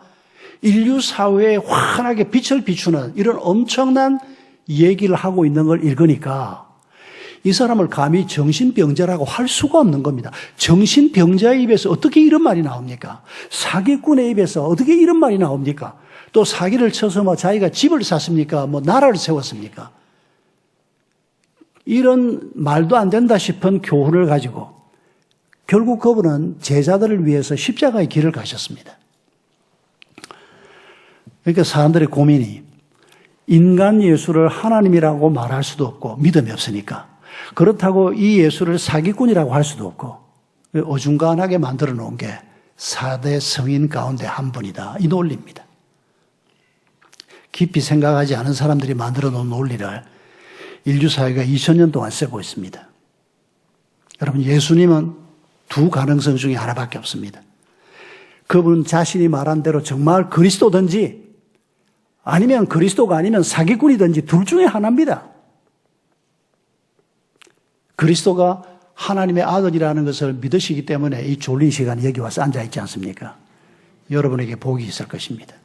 인류 사회에 환하게 빛을 비추는 이런 엄청난 얘기를 하고 있는 걸 읽으니까 이 사람을 감히 정신병자라고 할 수가 없는 겁니다. 정신병자의 입에서 어떻게 이런 말이 나옵니까? 사기꾼의 입에서 어떻게 이런 말이 나옵니까? 또 사기를 쳐서 자기가 집을 샀습니까? 나라를 세웠습니까? 이런 말도 안 된다 싶은 교훈을 가지고 결국 그분은 제자들을 위해서 십자가의 길을 가셨습니다. 그러니까 사람들의 고민이 인간 예수를 하나님이라고 말할 수도 없고 믿음이 없으니까 그렇다고 이 예수를 사기꾼이라고 할 수도 없고 어중간하게 만들어 놓은 게 4대 성인 가운데 한 분이다. 이 논리입니다. 깊이 생각하지 않은 사람들이 만들어 놓은 논리를 인류 사회가 2000년 동안 쓰고 있습니다. 여러분, 예수님은 두 가능성 중에 하나밖에 없습니다. 그분 자신이 말한 대로 정말 그리스도든지 아니면 그리스도가 아니면 사기꾼이든지 둘 중에 하나입니다. 그리스도가 하나님의 아들이라는 것을 믿으시기 때문에 이 졸린 시간에 여기 와서 앉아있지 않습니까? 여러분에게 복이 있을 것입니다.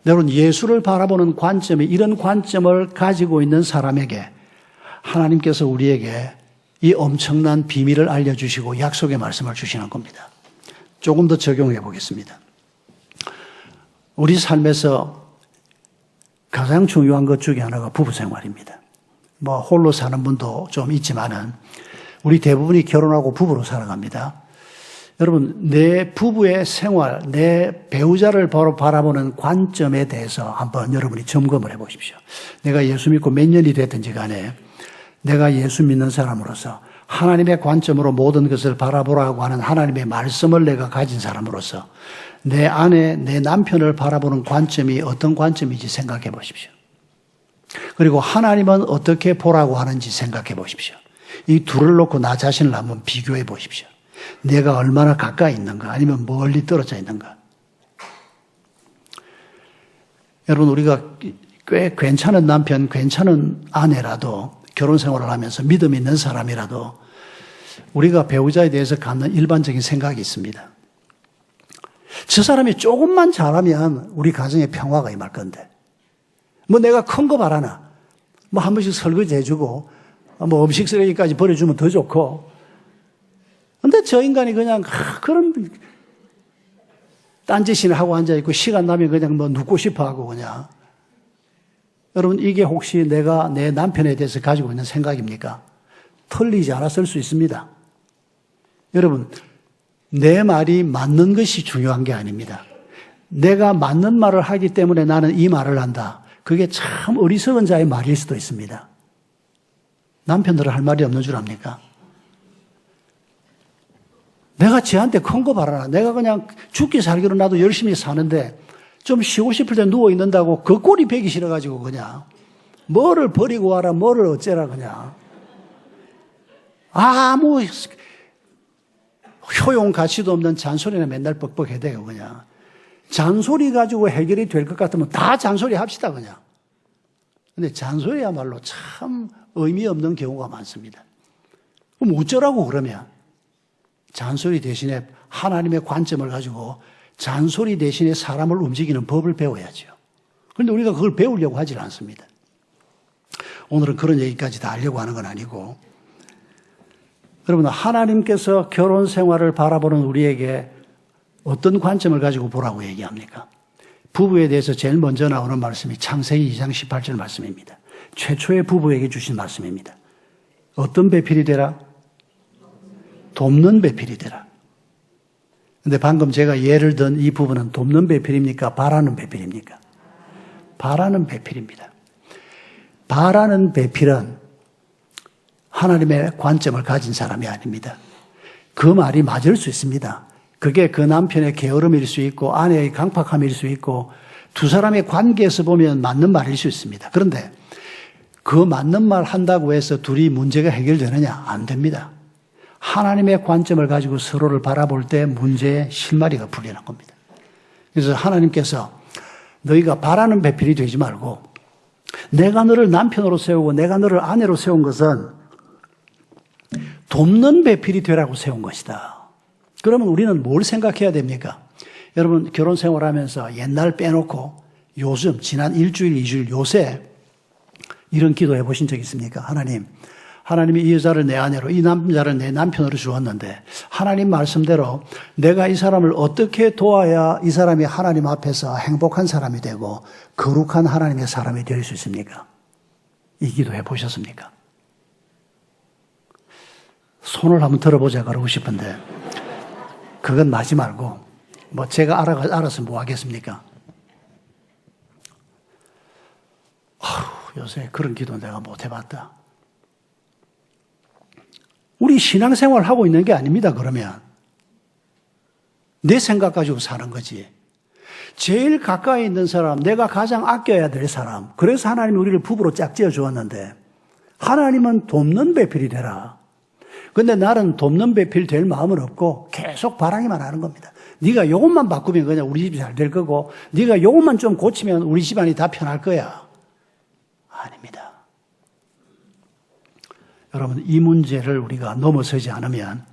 여러분, 예수를 바라보는 관점이 이런 관점을 가지고 있는 사람에게 하나님께서 우리에게 이 엄청난 비밀을 알려주시고 약속의 말씀을 주시는 겁니다. 조금 더 적용해 보겠습니다. 우리 삶에서 가장 중요한 것 중에 하나가 부부 생활입니다. 홀로 사는 분도 좀 있지만은 우리 대부분이 결혼하고 부부로 살아갑니다. 여러분, 내 부부의 생활, 내 배우자를 바로 바라보는 관점에 대해서 한번 여러분이 점검을 해 보십시오. 내가 예수 믿고 몇 년이 됐든지 간에 내가 예수 믿는 사람으로서 하나님의 관점으로 모든 것을 바라보라고 하는 하나님의 말씀을 내가 가진 사람으로서 내 아내, 내 남편을 바라보는 관점이 어떤 관점인지 생각해 보십시오. 그리고 하나님은 어떻게 보라고 하는지 생각해 보십시오. 이 둘을 놓고 나 자신을 한번 비교해 보십시오. 내가 얼마나 가까이 있는가 아니면 멀리 떨어져 있는가. 여러분, 우리가 꽤 괜찮은 남편, 괜찮은 아내라도 결혼 생활을 하면서 믿음 있는 사람이라도 우리가 배우자에 대해서 갖는 일반적인 생각이 있습니다. 저 사람이 조금만 잘하면 우리 가정에 평화가 임할 건데 내가 큰 거 바라나 한 번씩 설거지 해주고 뭐 음식 쓰레기까지 버려주면 더 좋고. 근데 저 인간이 그냥 그런 딴짓이나 하고 앉아있고 시간 나면 그냥 뭐 눕고 싶어 하고 그냥. 여러분, 이게 혹시 내가 내 남편에 대해서 가지고 있는 생각입니까? 틀리지 않았을 수 있습니다. 여러분, 내 말이 맞는 것이 중요한 게 아닙니다. 내가 맞는 말을 하기 때문에 나는 이 말을 한다. 그게 참 어리석은 자의 말일 수도 있습니다. 남편들은 할 말이 없는 줄 압니까? 내가 쟤한테 큰 거 봐라. 내가 그냥 죽기 살기로 나도 열심히 사는데 좀 쉬고 싶을 때 누워 있는다고 그 꼴이 배기 싫어가지고 그냥 뭐를 버리고 와라, 뭐를 어째라 그냥. 아무 효용 가치도 없는 잔소리나 맨날 뻑뻑해대요 그냥. 잔소리 가지고 해결이 될 것 같으면 다 잔소리 합시다 그냥. 근데 잔소리야말로 참 의미 없는 경우가 많습니다. 그럼 어쩌라고 그러면? 잔소리 대신에 하나님의 관점을 가지고 잔소리 대신에 사람을 움직이는 법을 배워야죠. 그런데 우리가 그걸 배우려고 하질 않습니다. 오늘은 그런 얘기까지 다 하려고 하는 건 아니고, 여러분, 하나님께서 결혼 생활을 바라보는 우리에게 어떤 관점을 가지고 보라고 얘기합니까? 부부에 대해서 제일 먼저 나오는 말씀이 창세기 2장 18절 말씀입니다. 최초의 부부에게 주신 말씀입니다. 어떤 배필이 되라? 돕는 배필이 되라. 근데 방금 제가 예를 든 이 부분은 돕는 배필입니까? 바라는 배필입니까? 바라는 배필입니다. 바라는 배필은 하나님의 관점을 가진 사람이 아닙니다. 그 말이 맞을 수 있습니다. 그게 그 남편의 게으름일 수 있고 아내의 강팍함일 수 있고 두 사람의 관계에서 보면 맞는 말일 수 있습니다. 그런데 그 맞는 말 한다고 해서 둘이 문제가 해결되느냐? 안 됩니다. 하나님의 관점을 가지고 서로를 바라볼 때 문제의 실마리가 풀리는 겁니다. 그래서 하나님께서 너희가 바라는 배필이 되지 말고 내가 너를 남편으로 세우고 내가 너를 아내로 세운 것은 돕는 배필이 되라고 세운 것이다. 그러면 우리는 뭘 생각해야 됩니까? 여러분, 결혼 생활하면서 옛날 빼놓고 요즘 지난 일주일, 2주일 요새 이런 기도 해보신 적 있습니까? 하나님이 이 여자를 내 아내로, 이 남자를 내 남편으로 주었는데 하나님 말씀대로 내가 이 사람을 어떻게 도와야 이 사람이 하나님 앞에서 행복한 사람이 되고 거룩한 하나님의 사람이 될 수 있습니까? 이 기도 해보셨습니까? 손을 한번 들어보자 그러고 싶은데 그건 나지 말고 뭐 제가 알아서 뭐 하겠습니까? 요새 그런 기도 내가 못 해봤다. 우리 신앙생활 하고 있는 게 아닙니다, 그러면. 내 생각 가지고 사는 거지. 제일 가까이 있는 사람, 내가 가장 아껴야 될 사람. 그래서 하나님이 우리를 부부로 짝지어 주었는데 하나님은 돕는 배필이 되라. 근데 나는 돕는 배필 될 마음은 없고 계속 바라기만 하는 겁니다. 네가 요것만 바꾸면 그냥 우리 집이 잘 될 거고 네가 요것만 좀 고치면 우리 집안이 다 편할 거야. 아닙니다. 여러분, 이 문제를 우리가 넘어서지 않으면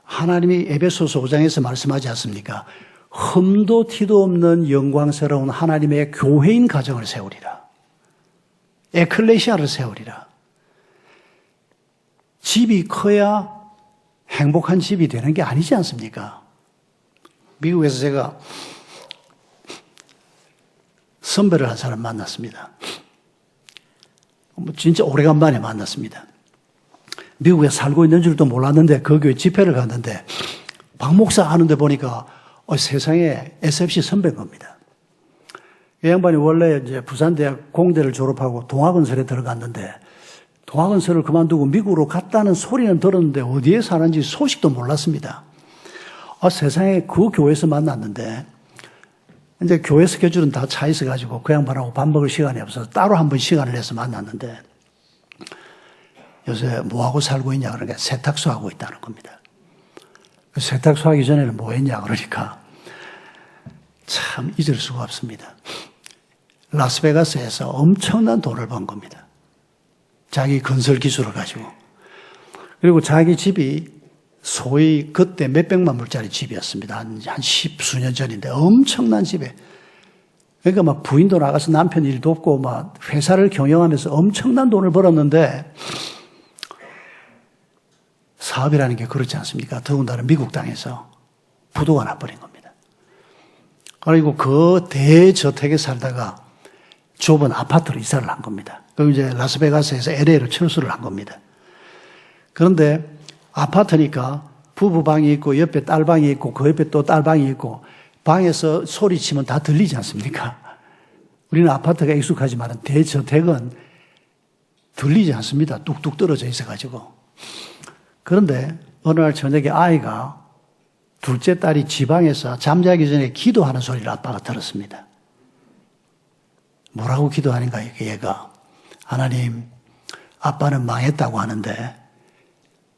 하나님이 에베소서 5장에서 말씀하지 않습니까? 흠도 티도 없는 영광스러운 하나님의 교회인 가정을 세우리라. 에클레시아를 세우리라. 집이 커야 행복한 집이 되는 게 아니지 않습니까? 미국에서 제가 선배를 한 사람 만났습니다. 진짜 오래간만에 만났습니다. 미국에 살고 있는 줄도 몰랐는데 그 교회 집회를 갔는데 박 목사 하는데 보니까 세상에 SFC 선배인 겁니다. 이 양반이 원래 이제 부산대학 공대를 졸업하고 동학원설에 들어갔는데 동학원설을 그만두고 미국으로 갔다는 소리는 들었는데 어디에 사는지 소식도 몰랐습니다. 세상에 그 교회에서 만났는데 이제 교회 스케줄은 다 차 있어가지고 그 양반하고 밥 먹을 시간이 없어서 따로 한번 시간을 내서 만났는데 요새 뭐하고 살고 있냐 그러니까 세탁소 하고 있다는 겁니다. 세탁소 하기 전에는 뭐 했냐 그러니까 참 잊을 수가 없습니다. 라스베가스에서 엄청난 돈을 번 겁니다. 자기 건설 기술을 가지고. 그리고 자기 집이 소위 그때 몇백만 불짜리 집이었습니다. 한 십수년 전인데 엄청난 집에. 그러니까 막 부인도 나가서 남편 일도 없고 막 회사를 경영하면서 엄청난 돈을 벌었는데 사업이라는 게 그렇지 않습니까? 더군다나 미국 땅에서 부도가 나버린 겁니다. 그리고 그 대저택에 살다가 좁은 아파트로 이사를 한 겁니다. 그럼 이제 라스베가스에서 LA로 철수를 한 겁니다. 그런데 아파트니까 부부방이 있고 옆에 딸방이 있고 그 옆에 또 딸방이 있고 방에서 소리치면 다 들리지 않습니까? 우리는 아파트가 익숙하지만 대저택은 들리지 않습니다. 뚝뚝 떨어져 있어가지고. 그런데 어느 날 저녁에 아이가 둘째 딸이 지방에서 잠자기 전에 기도하는 소리를 아빠가 들었습니다. 뭐라고 기도하는가 얘가. 하나님, 아빠는 망했다고 하는데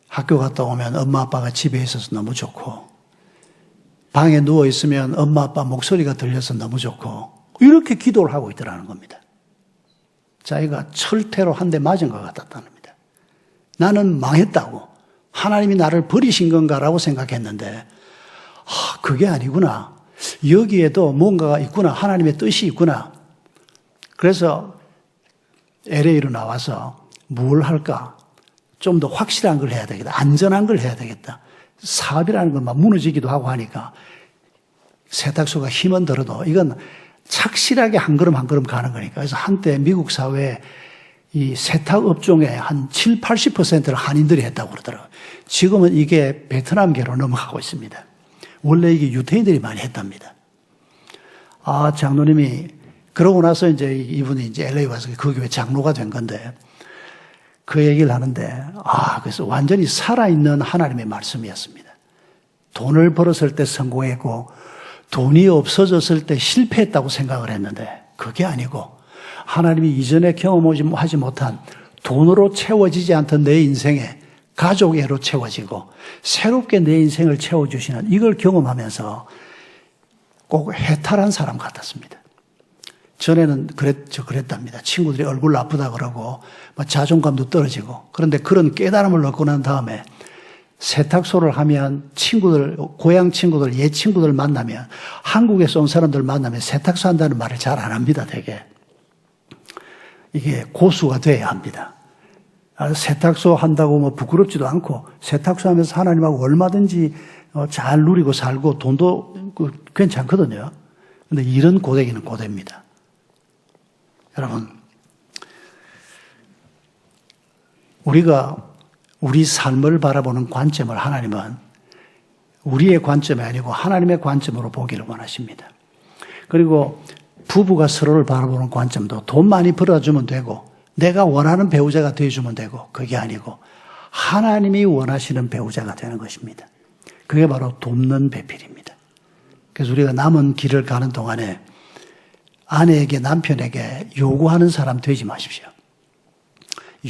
학교 갔다 오면 엄마 아빠가 집에 있어서 너무 좋고 방에 누워 있으면 엄마 아빠 목소리가 들려서 너무 좋고 이렇게 기도를 하고 있더라는 겁니다. 자기가 철퇴로 한 대 맞은 것 같았다는 겁니다. 나는 망했다고 하나님이 나를 버리신 건가라고 생각했는데 그게 아니구나. 여기에도 뭔가가 있구나. 하나님의 뜻이 있구나. 그래서 LA로 나와서 뭘 할까? 좀 더 확실한 걸 해야 되겠다. 안전한 걸 해야 되겠다. 사업이라는 건 막 무너지기도 하고 하니까 세탁소가 힘은 들어도 이건 착실하게 한 걸음 한 걸음 가는 거니까. 그래서 한때 미국 사회에 이 세탁 업종의 한 7, 80%를 한인들이 했다고 그러더라고요. 지금은 이게 베트남계로 넘어가고 있습니다. 원래 이게 유태인들이 많이 했답니다. 장로님이 그러고 나서 이제 이분이 이제 LA 와서 그 교회 장로가 된 건데 그 얘기를 하는데 그래서 완전히 살아있는 하나님의 말씀이었습니다. 돈을 벌었을 때 성공했고 돈이 없어졌을 때 실패했다고 생각을 했는데 그게 아니고 하나님이 이전에 경험하지 못한 돈으로 채워지지 않던 내 인생에 가족애로 채워지고 새롭게 내 인생을 채워주시는 이걸 경험하면서 꼭 해탈한 사람 같았습니다. 전에는 그랬답니다. 친구들이 얼굴 나쁘다 그러고 자존감도 떨어지고 그런데 그런 깨달음을 얻고 난 다음에 세탁소를 하면 친구들, 고향 친구들, 옛 친구들 만나면 한국에서 온 사람들 만나면 세탁소 한다는 말을 잘 안 합니다. 되게. 이게 고수가 돼야 합니다. 세탁소 한다고 뭐 부끄럽지도 않고 세탁소 하면서 하나님하고 얼마든지 잘 누리고 살고 돈도 괜찮거든요. 그런데 이런 고데기는 고대입니다. 여러분, 우리가 우리 삶을 바라보는 관점을 하나님은 우리의 관점이 아니고 하나님의 관점으로 보기를 원하십니다. 그리고 부부가 서로를 바라보는 관점도 돈 많이 벌어주면 되고 내가 원하는 배우자가 되어주면 되고 그게 아니고 하나님이 원하시는 배우자가 되는 것입니다. 그게 바로 돕는 배필입니다. 그래서 우리가 남은 길을 가는 동안에 아내에게 남편에게 요구하는 사람 되지 마십시오.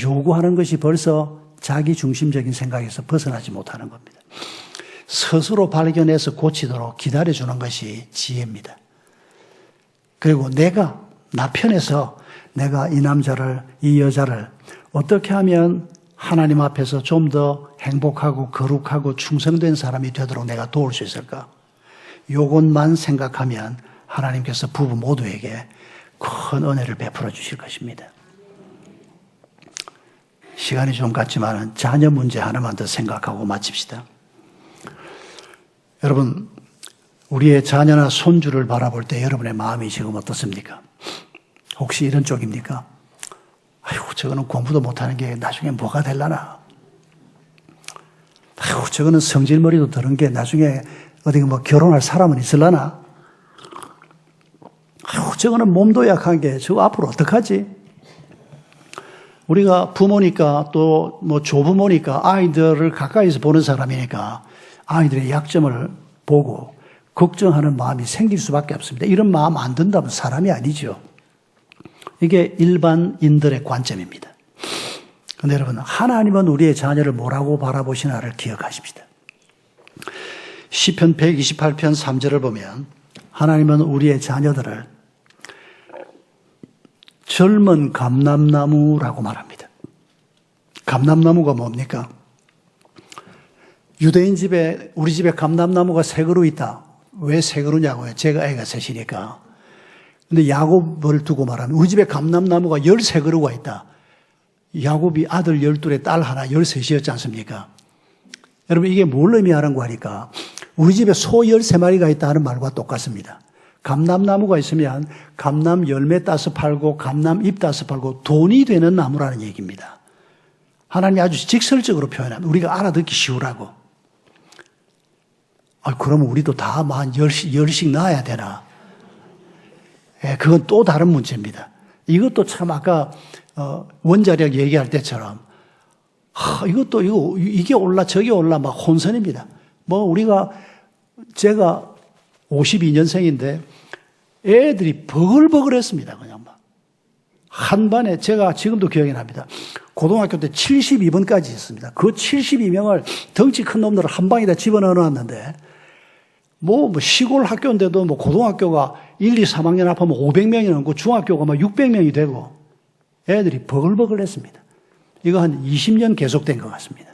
요구하는 것이 벌써 자기 중심적인 생각에서 벗어나지 못하는 겁니다. 스스로 발견해서 고치도록 기다려주는 것이 지혜입니다. 그리고 나 편에서 내가 이 남자를, 이 여자를 어떻게 하면 하나님 앞에서 좀 더 행복하고 거룩하고 충성된 사람이 되도록 내가 도울 수 있을까? 요것만 생각하면 하나님께서 부부 모두에게 큰 은혜를 베풀어 주실 것입니다. 시간이 좀 갔지만 자녀 문제 하나만 더 생각하고 마칩시다. 여러분, 우리의 자녀나 손주를 바라볼 때 여러분의 마음이 지금 어떻습니까? 혹시 이런 쪽입니까? 아이고, 저거는 공부도 못하는 게 나중에 뭐가 될라나? 아이고, 저거는 성질머리도 드는 게 나중에 어디 뭐 결혼할 사람은 있을라나? 아이고, 저거는 몸도 약한 게 저거 앞으로 어떡하지? 우리가 부모니까 또 뭐 조부모니까 아이들을 가까이서 보는 사람이니까 아이들의 약점을 보고 걱정하는 마음이 생길 수밖에 없습니다. 이런 마음 안 든다면 사람이 아니죠. 이게 일반인들의 관점입니다. 그런데 여러분, 하나님은 우리의 자녀를 뭐라고 바라보시나를 기억하십시다. 시편 128편 3절을 보면 하나님은 우리의 자녀들을 젊은 감람나무라고 말합니다. 감람나무가 뭡니까? 유대인 집에, 우리 집에 감람나무가 세 그루 있다. 왜 세 그루냐고요? 제가 애가 셋이니까. 근데 야곱을 두고 말하면 우리 집에 감람나무가 13그루가 있다. 야곱이 아들 12에 딸 하나 13이었지 않습니까? 여러분 이게 뭘 의미하는 거니까 우리 집에 소 13마리가 있다 하는 말과 똑같습니다. 감람나무가 있으면 감람 열매 따서 팔고 감람 잎 따서 팔고 돈이 되는 나무라는 얘기입니다. 하나님이 아주 직설적으로 표현합니다. 우리가 알아듣기 쉬우라고. 그러면 우리도 다 한 열씩 낳아야 되나? 그건 또 다른 문제입니다. 이것도 참 아까 원자력 얘기할 때처럼 이게 올라 저게 올라 막 혼선입니다. 제가 52년생인데 애들이 버글버글했습니다. 그냥 막. 한 반에 제가 지금도 기억이 납니다. 고등학교 때 72번까지 있습니다. 그 72명을 덩치 큰 놈들을 한 방에다 집어넣어 놨는데 시골 학교인데도 고등학교가 1, 2, 3학년 합하면 500명이 넘고 중학교가 막 600명이 되고 애들이 버글버글 했습니다. 이거 한 20년 계속된 것 같습니다.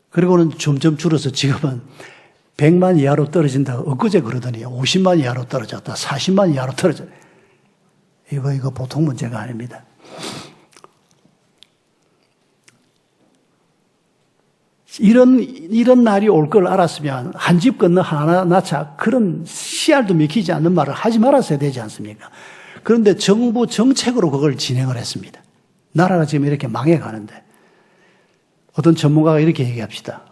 그리고는 점점 줄어서 지금은 100만 이하로 떨어진다. 엊그제 그러더니 50만 이하로 떨어졌다. 40만 이하로 떨어졌다. 이거 보통 문제가 아닙니다. 이런 날이 올 걸 알았으면 한 집 건너 하나 낳자 그런 씨알도 먹히지 않는 말을 하지 말았어야 되지 않습니까? 그런데 정부 정책으로 그걸 진행을 했습니다. 나라가 지금 이렇게 망해가는데 어떤 전문가가 이렇게 얘기합시다.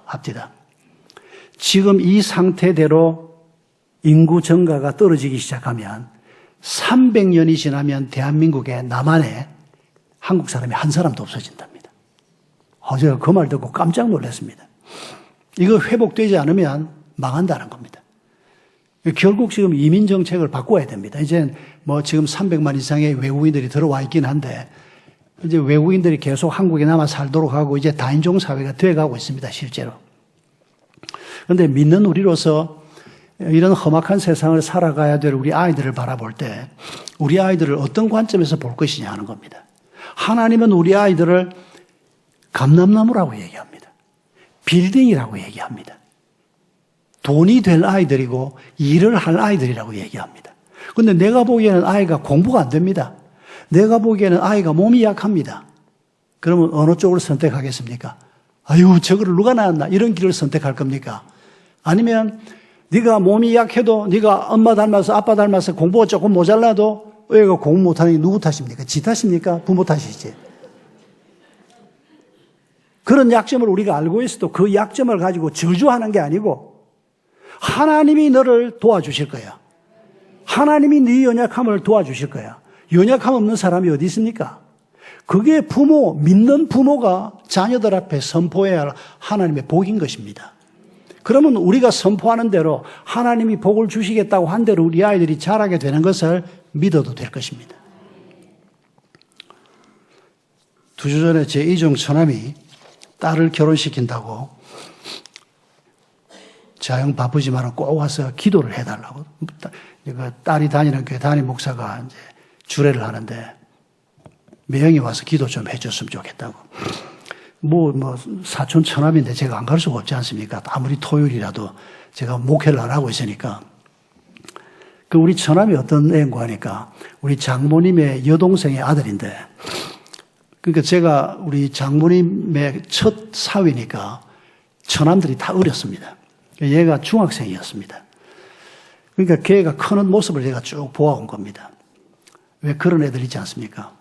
지금 이 상태대로 인구 증가가 떨어지기 시작하면 300년이 지나면 대한민국에 남한에 한국 사람이 한 사람도 없어진답니다. 제가 그 말 듣고 깜짝 놀랐습니다. 이거 회복되지 않으면 망한다는 겁니다. 결국 지금 이민 정책을 바꿔야 됩니다. 이제 지금 300만 이상의 외국인들이 들어와 있긴 한데 이제 외국인들이 계속 한국에 남아 살도록 하고 이제 다인종 사회가 되어가고 있습니다. 실제로. 그런데 믿는 우리로서 이런 험악한 세상을 살아가야 될 우리 아이들을 바라볼 때 우리 아이들을 어떤 관점에서 볼 것이냐 하는 겁니다. 하나님은 우리 아이들을 감람나무라고 얘기합니다. 빌딩이라고 얘기합니다. 돈이 될 아이들이고 일을 할 아이들이라고 얘기합니다. 그런데 내가 보기에는 아이가 공부가 안 됩니다. 내가 보기에는 아이가 몸이 약합니다. 그러면 어느 쪽을 선택하겠습니까? 저거를 누가 낳았나? 이런 길을 선택할 겁니까? 아니면 네가 몸이 약해도 네가 엄마 닮아서 아빠 닮아서 공부가 조금 모자라도 애가 공부 못하는 게 누구 탓입니까? 지 탓입니까? 부모 탓이지. 그런 약점을 우리가 알고 있어도 그 약점을 가지고 저주하는 게 아니고 하나님이 너를 도와주실 거야. 하나님이 네 연약함을 도와주실 거야. 연약함 없는 사람이 어디 있습니까? 그게 믿는 부모가 자녀들 앞에 선포해야 할 하나님의 복인 것입니다. 그러면 우리가 선포하는 대로 하나님이 복을 주시겠다고 한 대로 우리 아이들이 자라게 되는 것을 믿어도 될 것입니다. 2주 전에 제 이종 처남이 딸을 결혼시킨다고 자영 바쁘지만 꼭 와서 기도를 해달라고. 딸이 다니는 교회 담임 목사가 이제 주례를 하는데 매형이 와서 기도 좀 해줬으면 좋겠다고. 사촌 처남인데 제가 안 갈 수가 없지 않습니까? 아무리 토요일이라도 제가 목회를 안 하고 있으니까. 우리 처남이 어떤 애인가 하니까 우리 장모님의 여동생의 아들인데 그러니까 제가 우리 장모님의 첫 사위니까 처남들이 다 어렸습니다. 얘가 중학생이었습니다. 그러니까 걔가 크는 모습을 제가 쭉 보아온 겁니다. 왜 그런 애들 있지 않습니까?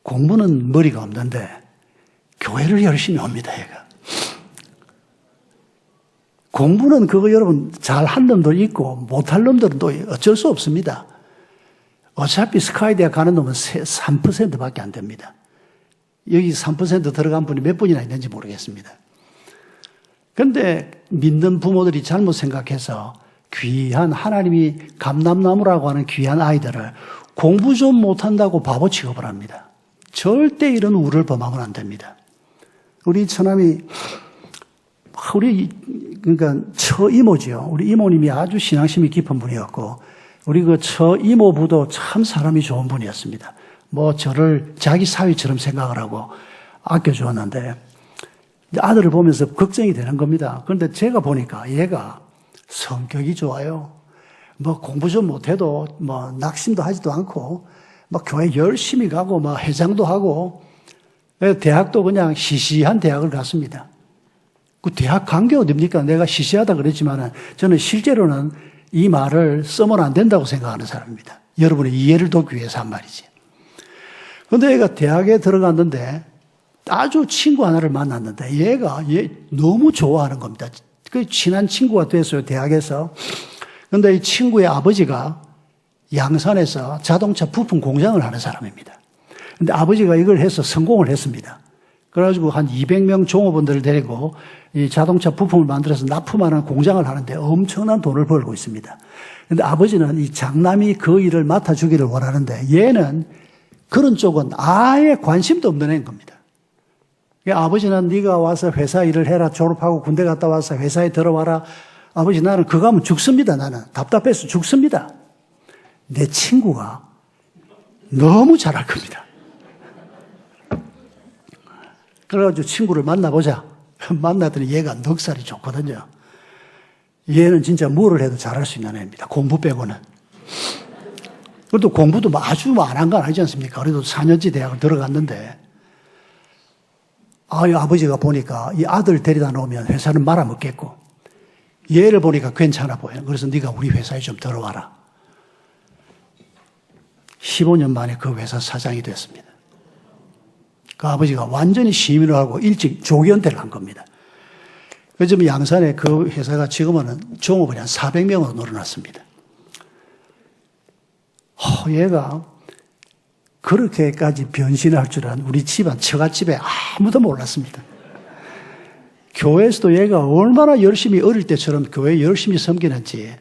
공부는 머리가 없는데 교회를 열심히 옵니다, 얘가. 공부는 그거 여러분 잘한 놈도 있고 못할 놈들은 또 어쩔 수 없습니다. 어차피 스카이대학 가는 놈은 3%밖에 안 됩니다. 여기 3% 들어간 분이 몇 분이나 있는지 모르겠습니다. 그런데 믿는 부모들이 잘못 생각해서 귀한 하나님이 감람나무라고 하는 귀한 아이들을 공부 좀 못한다고 바보 취급을 합니다. 절대 이런 우를 범하면 안 됩니다. 우리 처남이 그러니까 처이모지요. 우리 이모님이 아주 신앙심이 깊은 분이었고 우리 그 처이모부도 참 사람이 좋은 분이었습니다. 저를 자기 사위처럼 생각을 하고 아껴주었는데 아들을 보면서 걱정이 되는 겁니다. 그런데 제가 보니까 얘가 성격이 좋아요. 뭐 공부 좀 못해도 뭐 낙심도 하지도 않고 뭐 교회 열심히 가고 뭐 회장도 하고 대학도 그냥 시시한 대학을 갔습니다. 그 대학 간 게 어딥니까? 내가 시시하다 그랬지만은 저는 실제로는 이 말을 쓰면 안 된다고 생각하는 사람입니다. 여러분의 이해를 돕기 위해서 한 말이지. 그런데 얘가 대학에 들어갔는데 아주 친구 하나를 만났는데 얘가 너무 좋아하는 겁니다. 그 친한 친구가 됐어요, 대학에서. 그런데 이 친구의 아버지가 양산에서 자동차 부품 공장을 하는 사람입니다. 근데 아버지가 이걸 해서 성공을 했습니다. 그래가지고 한 200명 종업원들을 데리고 이 자동차 부품을 만들어서 납품하는 공장을 하는데 엄청난 돈을 벌고 있습니다. 근데 아버지는 이 장남이 그 일을 맡아주기를 원하는데 얘는 그런 쪽은 아예 관심도 없는 애인 겁니다. 아버지는 네가 와서 회사 일을 해라. 졸업하고 군대 갔다 와서 회사에 들어와라. 아버지 나는 그거 하면 죽습니다. 나는 답답해서 죽습니다. 내 친구가 너무 잘할 겁니다. 그래가지고 친구를 만나보자. 만나더니 얘가 넉살이 좋거든요. 얘는 진짜 뭐를 해도 잘할 수 있는 애입니다. 공부 빼고는. 그래도 공부도 아주 안 한 건 아니지 않습니까? 그래도 4년제 대학을 들어갔는데 아버지가 보니까 이 아들 데려다 놓으면 회사는 말아먹겠고 얘를 보니까 괜찮아 보여요. 그래서 네가 우리 회사에 좀 들어와라. 15년 만에 그 회사 사장이 됐습니다. 그 아버지가 완전히 시민을 하고 일찍 조기 은퇴를 한 겁니다. 요즘 양산에 그 회사가 지금은 종업원이 한 400명으로 늘어났습니다. 얘가 그렇게까지 변신할 줄은 우리 집안 처갓집에 아무도 몰랐습니다. 교회에서도 얘가 얼마나 열심히 어릴 때처럼 교회 열심히 섬기는지,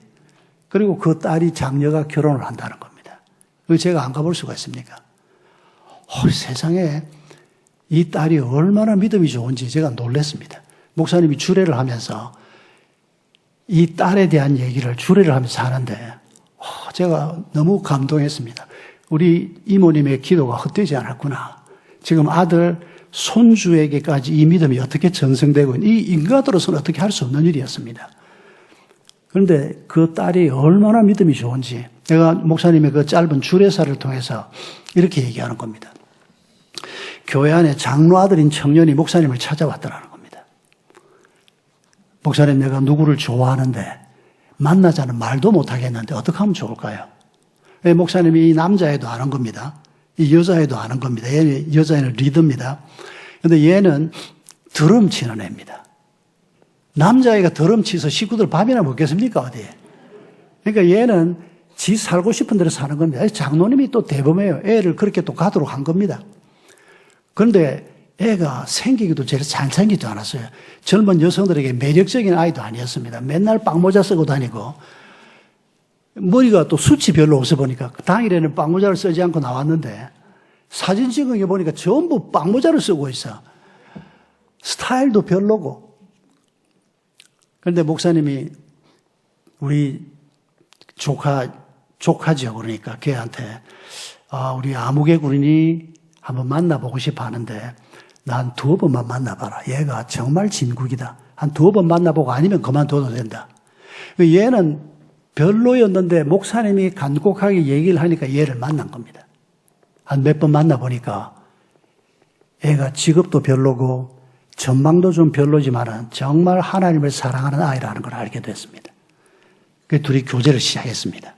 그리고 그 딸이 장녀가 결혼을 한다는 겁니다. 그거 제가 안 가볼 수가 있습니까? 세상에 이 딸이 얼마나 믿음이 좋은지 제가 놀랐습니다. 목사님이 주례를 하면서 이 딸에 대한 얘기를 주례를 하면서 하는데 제가 너무 감동했습니다. 우리 이모님의 기도가 헛되지 않았구나. 지금 아들, 손주에게까지 이 믿음이 어떻게 전승되고 이 인간으로서는 어떻게 할 수 없는 일이었습니다. 그런데 그 딸이 얼마나 믿음이 좋은지 내가 목사님의 그 짧은 주례사를 통해서 이렇게 얘기하는 겁니다. 교회 안에 장로 아들인 청년이 목사님을 찾아왔더라는 겁니다. 목사님, 내가 누구를 좋아하는데 만나자는 말도 못하겠는데 어떻게 하면 좋을까요? 목사님이 이 남자애도 아는 겁니다. 이 여자애도 아는 겁니다. 여자애는 리더입니다. 그런데 얘는 드럼 치는 애입니다. 남자애가 드럼 치서 식구들 밥이나 먹겠습니까, 어디? 그러니까 얘는 지 살고 싶은 대로 사는 겁니다. 장로님이 또 대범해요. 애를 그렇게 또 가도록 한 겁니다. 그런데 애가 생기기도 제일 잘 생기지 않았어요. 젊은 여성들에게 매력적인 아이도 아니었습니다. 맨날 빵모자 쓰고 다니고 머리가 또 숱이 별로 없어 보니까 당일에는 빵모자를 쓰지 않고 나왔는데 사진 찍은 게 보니까 전부 빵모자를 쓰고 있어. 스타일도 별로고. 그런데 목사님이 우리 조카죠. 그러니까 걔한테 우리 아무개 군인이 한번 만나보고 싶어 하는데 난 2번만 만나봐라. 얘가 정말 진국이다. 한 2번 만나보고 아니면 그만둬도 된다. 얘는 별로였는데 목사님이 간곡하게 얘기를 하니까 얘를 만난 겁니다. 한 몇 번 만나보니까 애가 직업도 별로고 전망도 좀 별로지만은 정말 하나님을 사랑하는 아이라는 걸 알게 됐습니다. 그 둘이 교제를 시작했습니다.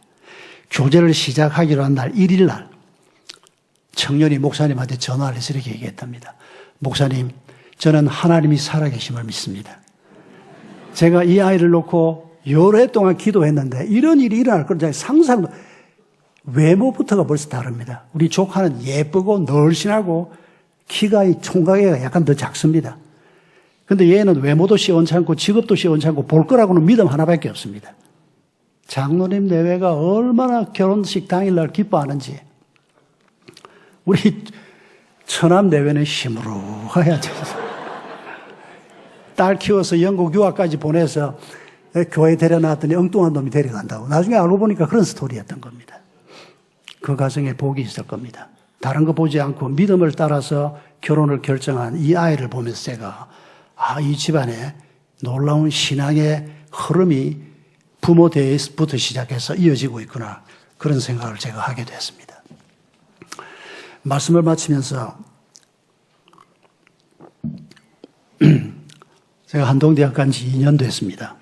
교제를 시작하기로 한 날 1일 날 청년이 목사님한테 전화를 해서 이렇게 얘기했답니다. 목사님, 저는 하나님이 살아계심을 믿습니다. 제가 이 아이를 놓고 여러 해 동안 기도했는데 이런 일이 일어날 걸 상상도, 외모부터가 벌써 다릅니다. 우리 조카는 예쁘고 늘씬하고 키가 총각애가 약간 더 작습니다. 그런데 얘는 외모도 시원찮고 직업도 시원찮고 볼 거라고는 믿음 하나밖에 없습니다. 장로님 내외가 얼마나 결혼식 당일날 기뻐하는지 우리 처남 내외는 시무룩해야죠. 딸 키워서 영국 유학까지 보내서 교회 데려놨더니 엉뚱한 놈이 데려간다고. 나중에 알고 보니까 그런 스토리였던 겁니다. 그 가정에 복이 있을 겁니다. 다른 거 보지 않고 믿음을 따라서 결혼을 결정한 이 아이를 보면서 제가 이 집안에 놀라운 신앙의 흐름이 부모 대회부터 시작해서 이어지고 있구나. 그런 생각을 제가 하게 됐습니다. 말씀을 마치면서 제가 한동대학 간 지 2년 됐습니다.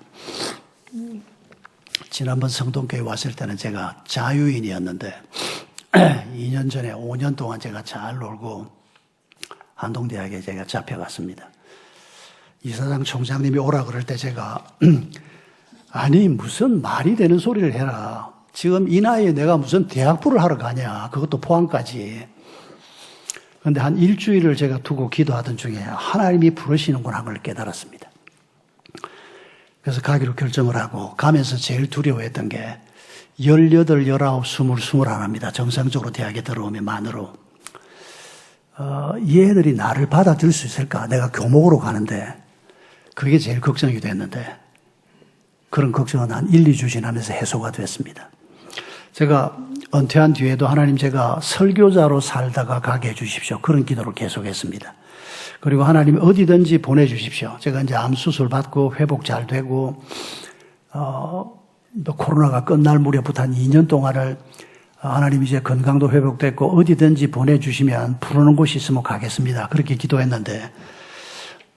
지난번 성동교회 왔을 때는 제가 자유인이었는데 2년 전에 5년 동안 제가 잘 놀고 한동대학에 제가 잡혀갔습니다. 이사장 총장님이 오라 그럴 때 제가 아니 무슨 말이 되는 소리를 해라. 지금 이 나이에 내가 무슨 대학부를 하러 가냐. 그것도 포항까지. 그런데 한 일주일을 제가 두고 기도하던 중에 하나님이 부르시는구나 걸 깨달았습니다. 그래서 가기로 결정을 하고 가면서 제일 두려워했던 게 18, 19, 20, 21입니다. 정상적으로 대학에 들어오면 만으로. 이 애들이 나를 받아들일 수 있을까? 내가 교목으로 가는데 그게 제일 걱정이 됐는데 그런 걱정은 한 1, 2주 지나면서 해소가 됐습니다. 제가 은퇴한 뒤에도 하나님 제가 설교자로 살다가 가게 해주십시오. 그런 기도를 계속했습니다. 그리고 하나님 어디든지 보내주십시오. 제가 이제 암 수술 받고 회복 잘 되고 코로나가 끝날 무렵부터 한 2년 동안을 하나님 이제 건강도 회복됐고 어디든지 보내주시면 부르는 곳이 있으면 가겠습니다. 그렇게 기도했는데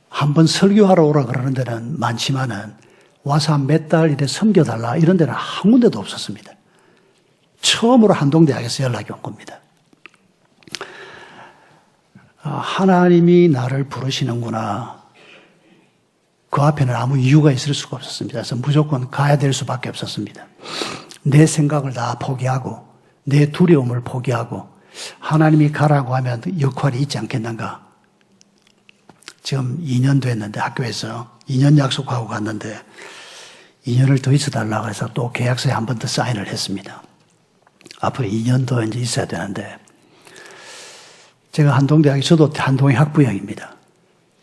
한번 설교하러 오라 그러는 데는 많지만은 와서 한 몇 달 이래 섬겨달라 이런 데는 한 군데도 없었습니다. 처음으로 한동대학에서 연락이 온 겁니다. 하나님이 나를 부르시는구나. 그 앞에는 아무 이유가 있을 수가 없었습니다. 그래서 무조건 가야 될 수밖에 없었습니다. 내 생각을 다 포기하고 내 두려움을 포기하고 하나님이 가라고 하면 역할이 있지 않겠는가. 지금 2년 됐는데 학교에서 2년 약속하고 갔는데 2년을 더 있어달라고 해서 또 계약서에 한 번 더 사인을 했습니다. 앞으로 2년 더 이제 있어야 되는데 제가 한동대학에 저도 한동의 학부형입니다.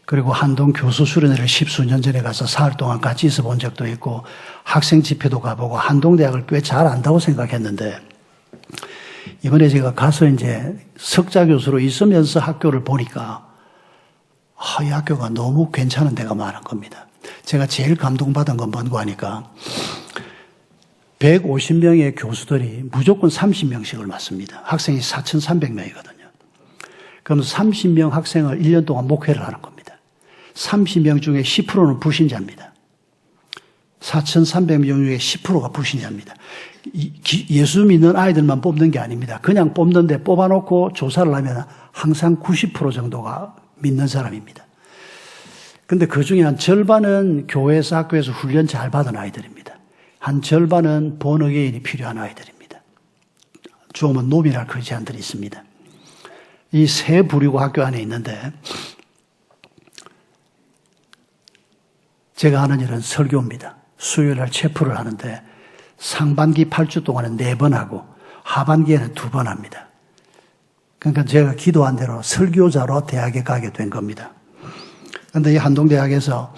그리고 한동 교수 수련회를 10수년 전에 가서 사흘 동안 같이 있어 본 적도 있고 학생 집회도 가보고 한동대학을 꽤 잘 안다고 생각했는데 이번에 제가 가서 이제 석자 교수로 있으면서 학교를 보니까 이 학교가 너무 괜찮은 데가 많은 겁니다. 제가 제일 감동받은 건 뭔고 하니까 150명의 교수들이 무조건 30명씩을 맡습니다. 학생이 4,300명이거든요. 그럼 30명 학생을 1년 동안 목회를 하는 겁니다. 30명 중에 10%는 불신자입니다. 4,300명 중에 10%가 불신자입니다. 예수 믿는 아이들만 뽑는 게 아닙니다. 그냥 뽑는데 뽑아놓고 조사를 하면 항상 90% 정도가 믿는 사람입니다. 근데 그 중에 한 절반은 교회에서 학교에서 훈련 잘 받은 아이들입니다. 한 절반은 본어게인이 필요한 아이들입니다. 주어면 노미랄 크리스찬들이 있습니다. 이 세 부류고 학교 안에 있는데 제가 하는 일은 설교입니다. 수요일날 체프를 하는데 상반기 8주 동안은 4번 하고 하반기에는 2번 합니다. 그러니까 제가 기도한 대로 설교자로 대학에 가게 된 겁니다. 그런데 이 한동대학에서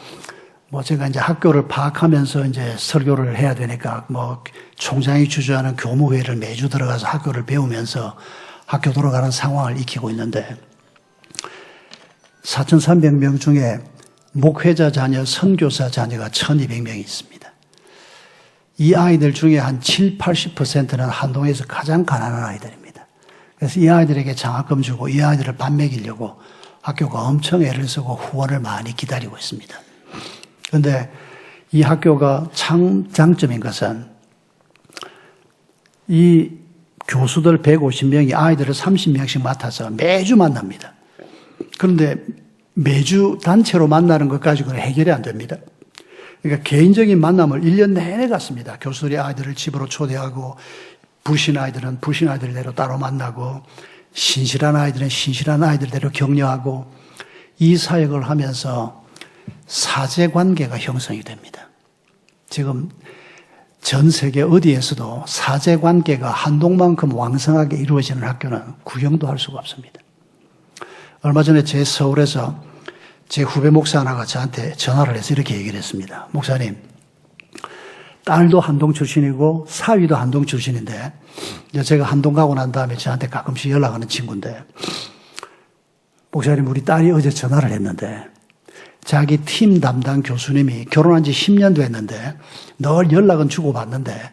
제가 이제 학교를 파악하면서 이제 설교를 해야 되니까 총장이 주재하는 교무회를 매주 들어가서 학교를 배우면서 학교 돌아가는 상황을 익히고 있는데 4,300명 중에 목회자 자녀, 선교사 자녀가 1,200명이 있습니다. 이 아이들 중에 한 7, 80%는 한동에서 가장 가난한 아이들입니다. 그래서 이 아이들에게 장학금 주고 이 아이들을 밥 먹이려고 학교가 엄청 애를 쓰고 후원을 많이 기다리고 있습니다. 그런데 이 학교가 장점인 것은 이 교수들 150명이 아이들을 30명씩 맡아서 매주 만납니다. 그런데 매주 단체로 만나는 것 가지고는 해결이 안 됩니다. 그러니까 개인적인 만남을 1년 내내 갖습니다. 교수들이 아이들을 집으로 초대하고 불신 아이들은 불신 아이들대로 따로 만나고 신실한 아이들은 신실한 아이들대로 격려하고 이 사역을 하면서 사제 관계가 형성이 됩니다. 지금 전 세계 어디에서도 사제 관계가 한동만큼 왕성하게 이루어지는 학교는 구경도 할 수가 없습니다. 얼마 전에 제 서울에서 제 후배 목사 하나가 저한테 전화를 해서 이렇게 얘기를 했습니다. 목사님, 딸도 한동 출신이고 사위도 한동 출신인데 제가 한동 가고 난 다음에 저한테 가끔씩 연락하는 친구인데 목사님, 우리 딸이 어제 전화를 했는데 자기 팀 담당 교수님이 결혼한 지 10년 됐는데 늘 연락은 주고받는데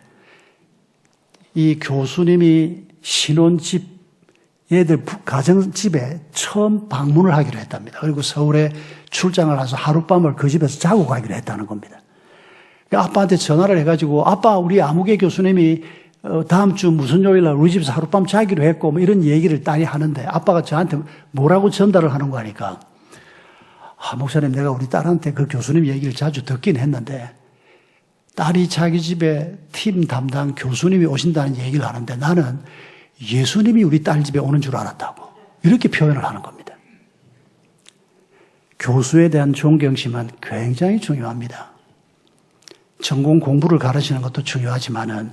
이 교수님이 신혼집 얘들 가정집에 처음 방문을 하기로 했답니다. 그리고 서울에 출장을 가서 하룻밤을 그 집에서 자고 가기로 했다는 겁니다. 아빠한테 전화를 해가지고 아빠 우리 아무개 교수님이 다음 주 무슨 요일날 우리 집에서 하룻밤 자기로 했고 뭐 이런 얘기를 딸이 하는데 아빠가 저한테 뭐라고 전달을 하는 거 하니까 목사님 내가 우리 딸한테 그 교수님 얘기를 자주 듣긴 했는데 딸이 자기 집에 팀 담당 교수님이 오신다는 얘기를 하는데 나는 예수님이 우리 딸 집에 오는 줄 알았다고 이렇게 표현을 하는 겁니다. 교수에 대한 존경심은 굉장히 중요합니다. 전공 공부를 가르치는 것도 중요하지만은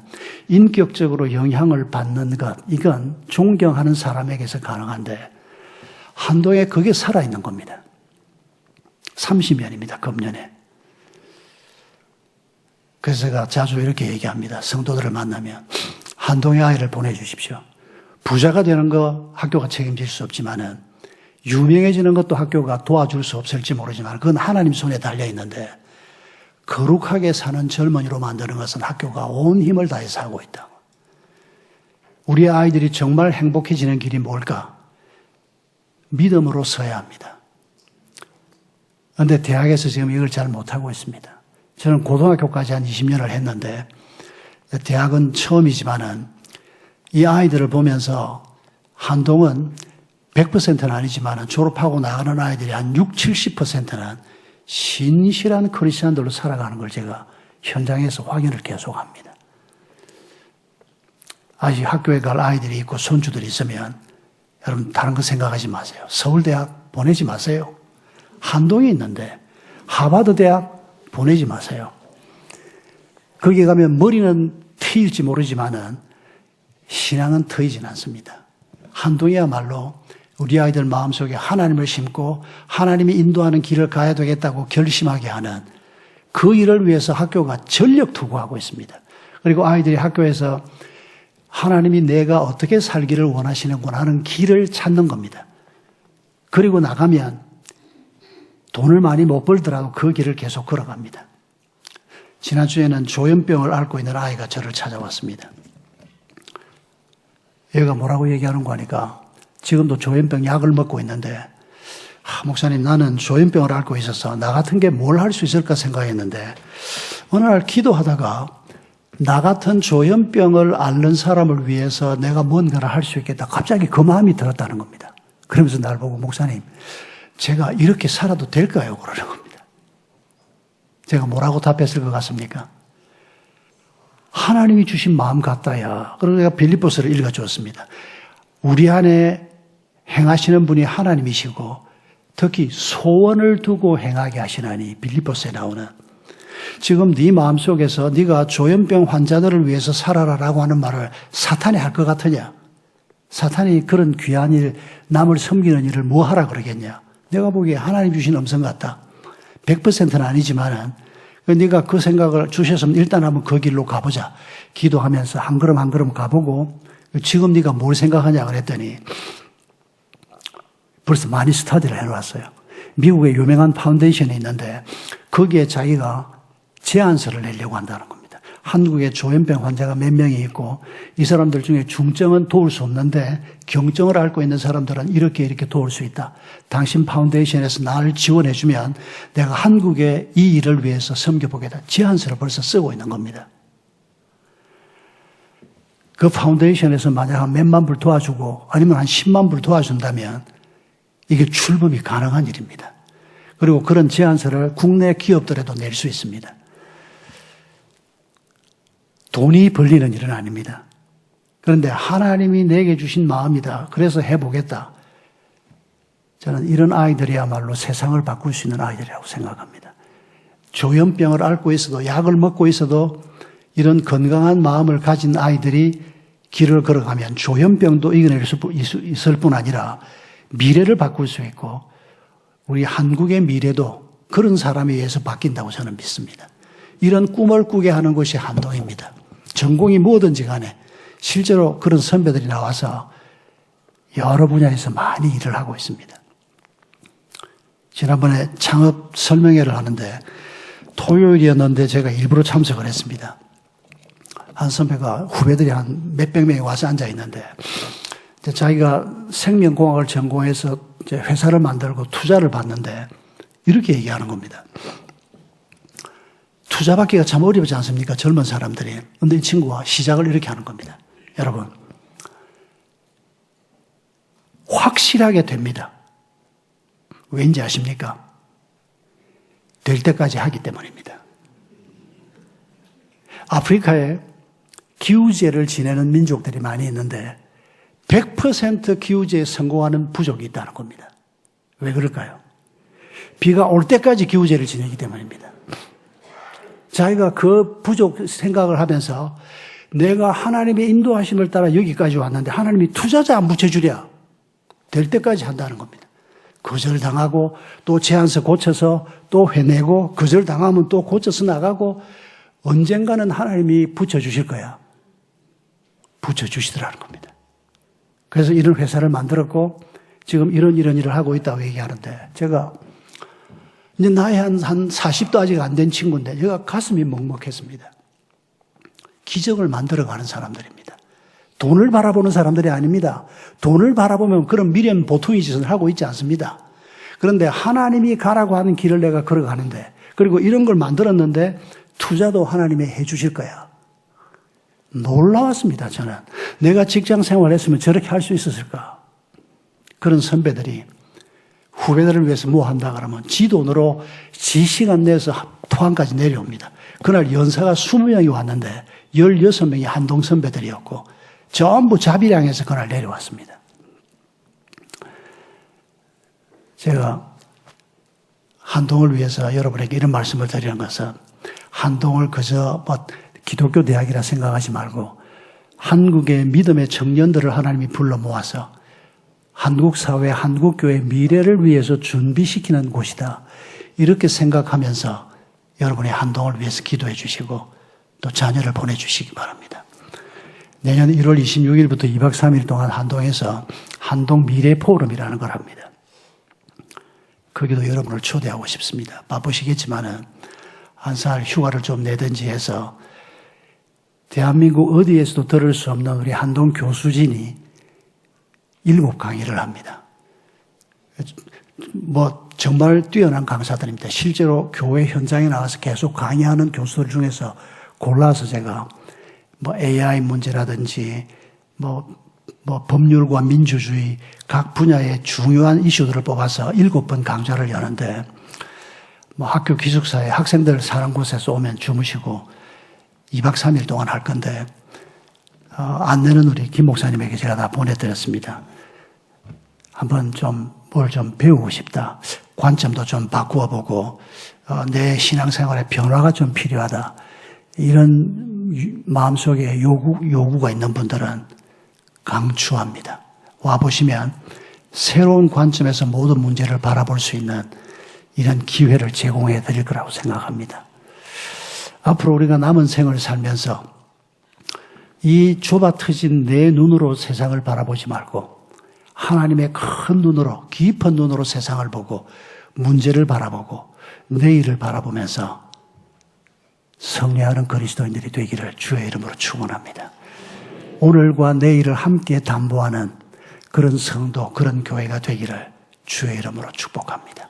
인격적으로 영향을 받는 것 이건 존경하는 사람에게서 가능한데 한동에 그게 살아있는 겁니다. 30년입니다. 금년에. 그래서 제가 자주 이렇게 얘기합니다. 성도들을 만나면 한동의 아이를 보내주십시오. 부자가 되는 거 학교가 책임질 수 없지만은 유명해지는 것도 학교가 도와줄 수 없을지 모르지만 그건 하나님 손에 달려있는데 거룩하게 사는 젊은이로 만드는 것은 학교가 온 힘을 다해서 하고 있다고. 우리 아이들이 정말 행복해지는 길이 뭘까? 믿음으로 서야 합니다. 그런데 대학에서 지금 이걸 잘 못하고 있습니다. 저는 고등학교까지 한 20년을 했는데 대학은 처음이지만은 이 아이들을 보면서 한동은 100%는 아니지만 졸업하고 나가는 아이들이 한 60, 70%는 신실한 크리스천들로 살아가는 걸 제가 현장에서 확인을 계속합니다. 아직 학교에 갈 아이들이 있고 손주들이 있으면 여러분 다른 거 생각하지 마세요. 서울대학 보내지 마세요. 한동에 있는데 하버드 대학 보내지 마세요. 거기 가면 머리는 트일지 모르지만은 신앙은 트이진 않습니다. 한동이야말로 우리 아이들 마음속에 하나님을 심고 하나님이 인도하는 길을 가야 되겠다고 결심하게 하는 그 일을 위해서 학교가 전력 투구하고 있습니다. 그리고 아이들이 학교에서 하나님이 내가 어떻게 살기를 원하시는구나 하는 길을 찾는 겁니다. 그리고 나가면 돈을 많이 못 벌더라도 그 길을 계속 걸어갑니다. 지난주에는 조현병을 앓고 있는 아이가 저를 찾아왔습니다. 얘가 뭐라고 얘기하는 거 하니까 지금도 조현병 약을 먹고 있는데 목사님 나는 조현병을 앓고 있어서 나 같은 게 뭘 할 수 있을까 생각했는데 어느 날 기도하다가 나 같은 조현병을 앓는 사람을 위해서 내가 뭔가를 할 수 있겠다. 갑자기 그 마음이 들었다는 겁니다. 그러면서 날 보고 목사님 제가 이렇게 살아도 될까요? 그러는 겁니다. 제가 뭐라고 답했을 것 같습니까? 하나님이 주신 마음 같다야. 그래서 제가 빌립보서를 읽어주었습니다. 우리 안에 행하시는 분이 하나님이시고 특히 소원을 두고 행하게 하시나니 빌립보서에 나오는 지금 네 마음속에서 네가 조현병 환자들을 위해서 살아라라고 하는 말을 사탄이 할 것 같으냐? 사탄이 그런 귀한 일, 남을 섬기는 일을 뭐 하라 그러겠냐? 내가 보기에 하나님 주신 음성 같다. 100%는 아니지만은 네가 그 생각을 주셨으면 일단 한번 그 길로 가보자. 기도하면서 한 걸음 한 걸음 가보고 지금 네가 뭘 생각하냐 그랬더니 벌써 많이 스터디를 해놓았어요. 미국에 유명한 파운데이션이 있는데 거기에 자기가 제안서를 내려고 한다는 겁니다. 한국에 조현병 환자가 몇 명이 있고 이 사람들 중에 중증은 도울 수 없는데 경증을 앓고 있는 사람들은 이렇게 도울 수 있다. 당신 파운데이션에서 나를 지원해주면 내가 한국의 이 일을 위해서 섬겨보겠다. 제안서를 벌써 쓰고 있는 겁니다. 그 파운데이션에서 만약 한 몇만 불 도와주고 아니면 한 10만 불 도와준다면 이게 출범이 가능한 일입니다. 그리고 그런 제안서를 국내 기업들에도 낼 수 있습니다. 돈이 벌리는 일은 아닙니다. 그런데 하나님이 내게 주신 마음이다. 그래서 해보겠다. 저는 이런 아이들이야말로 세상을 바꿀 수 있는 아이들이라고 생각합니다. 조현병을 앓고 있어도 약을 먹고 있어도 이런 건강한 마음을 가진 아이들이 길을 걸어가면 조현병도 이겨낼 수 있을 뿐 아니라 미래를 바꿀 수 있고 우리 한국의 미래도 그런 사람에 의해서 바뀐다고 저는 믿습니다. 이런 꿈을 꾸게 하는 것이 한동입니다. 전공이 뭐든지 간에 실제로 그런 선배들이 나와서 여러 분야에서 많이 일을 하고 있습니다. 지난번에 창업 설명회를 하는데 토요일이었는데 제가 일부러 참석을 했습니다. 한 선배가 후배들이 한 몇백 명이 와서 앉아 있는데 자기가 생명공학을 전공해서 이제 회사를 만들고 투자를 받는데 이렇게 얘기하는 겁니다. 투자 받기가 참 어렵지 않습니까? 젊은 사람들이. 근데 이 친구가 시작을 이렇게 하는 겁니다. 여러분, 확실하게 됩니다. 왠지 아십니까? 될 때까지 하기 때문입니다. 아프리카에 기우제를 지내는 민족들이 많이 있는데 100% 기우제에 성공하는 부족이 있다는 겁니다. 왜 그럴까요? 비가 올 때까지 기우제를 지내기 때문입니다. 자기가 그 부족 생각을 하면서 내가 하나님의 인도하심을 따라 여기까지 왔는데 하나님이 투자자 안 붙여주랴. 될 때까지 한다는 겁니다. 거절당하고 또 제안서 고쳐서 또 회내고 거절당하면 또 고쳐서 나가고 언젠가는 하나님이 붙여주실 거야. 붙여주시더라는 겁니다. 그래서 이런 회사를 만들었고 지금 이런 일을 하고 있다고 얘기하는데 제가 이제 나이 한 40도 아직 안 된 친구인데 제가 가슴이 먹먹했습니다. 기적을 만들어가는 사람들입니다. 돈을 바라보는 사람들이 아닙니다. 돈을 바라보면 그런 미련 보통의 짓을 하고 있지 않습니다. 그런데 하나님이 가라고 하는 길을 내가 걸어가는데 그리고 이런 걸 만들었는데 투자도 하나님이 해 주실 거야. 놀라웠습니다. 저는. 내가 직장 생활했으면 저렇게 할 수 있었을까? 그런 선배들이 후배들을 위해서 뭐 한다 그러면 지 돈으로 지 시간 내서 토항까지 내려옵니다. 그날 연사가 20명이 왔는데 16명이 한동 선배들이었고 전부 자비량에서 그날 내려왔습니다. 제가 한동을 위해서 여러분에게 이런 말씀을 드리는 것은 한동을 그저 기독교 대학이라 생각하지 말고 한국의 믿음의 청년들을 하나님이 불러 모아서 한국 사회, 한국 교회의 미래를 위해서 준비시키는 곳이다. 이렇게 생각하면서 여러분의 한동을 위해서 기도해 주시고 또 자녀를 보내주시기 바랍니다. 내년 1월 26일부터 2박 3일 동안 한동에서 한동 미래 포럼이라는 걸 합니다. 거기도 여러분을 초대하고 싶습니다. 바쁘시겠지만은 한 살 휴가를 좀 내든지 해서 대한민국 어디에서도 들을 수 없는 우리 한동 교수진이 7강의를 합니다. 정말 뛰어난 강사들입니다. 실제로 교회 현장에 나가서 계속 강의하는 교수들 중에서 골라서 제가 AI 문제라든지 법률과 민주주의 각 분야의 중요한 이슈들을 뽑아서 7번 강좌를 여는데 학교 기숙사에 학생들 사는 곳에서 오면 주무시고 2박 3일 동안 할 건데 안내는 우리 김 목사님에게 제가 다 보내드렸습니다. 한번 뭘 좀 배우고 싶다. 관점도 좀 바꾸어 보고 내 신앙생활에 변화가 좀 필요하다. 이런 마음속에 요구가 있는 분들은 강추합니다. 와보시면 새로운 관점에서 모든 문제를 바라볼 수 있는 이런 기회를 제공해 드릴 거라고 생각합니다. 앞으로 우리가 남은 생을 살면서 이 좁아 터진 내 눈으로 세상을 바라보지 말고 하나님의 큰 눈으로, 깊은 눈으로 세상을 보고 문제를 바라보고 내일을 바라보면서 승리하는 그리스도인들이 되기를 주의 이름으로 축원합니다. 오늘과 내일을 함께 담보하는 그런 성도, 그런 교회가 되기를 주의 이름으로 축복합니다.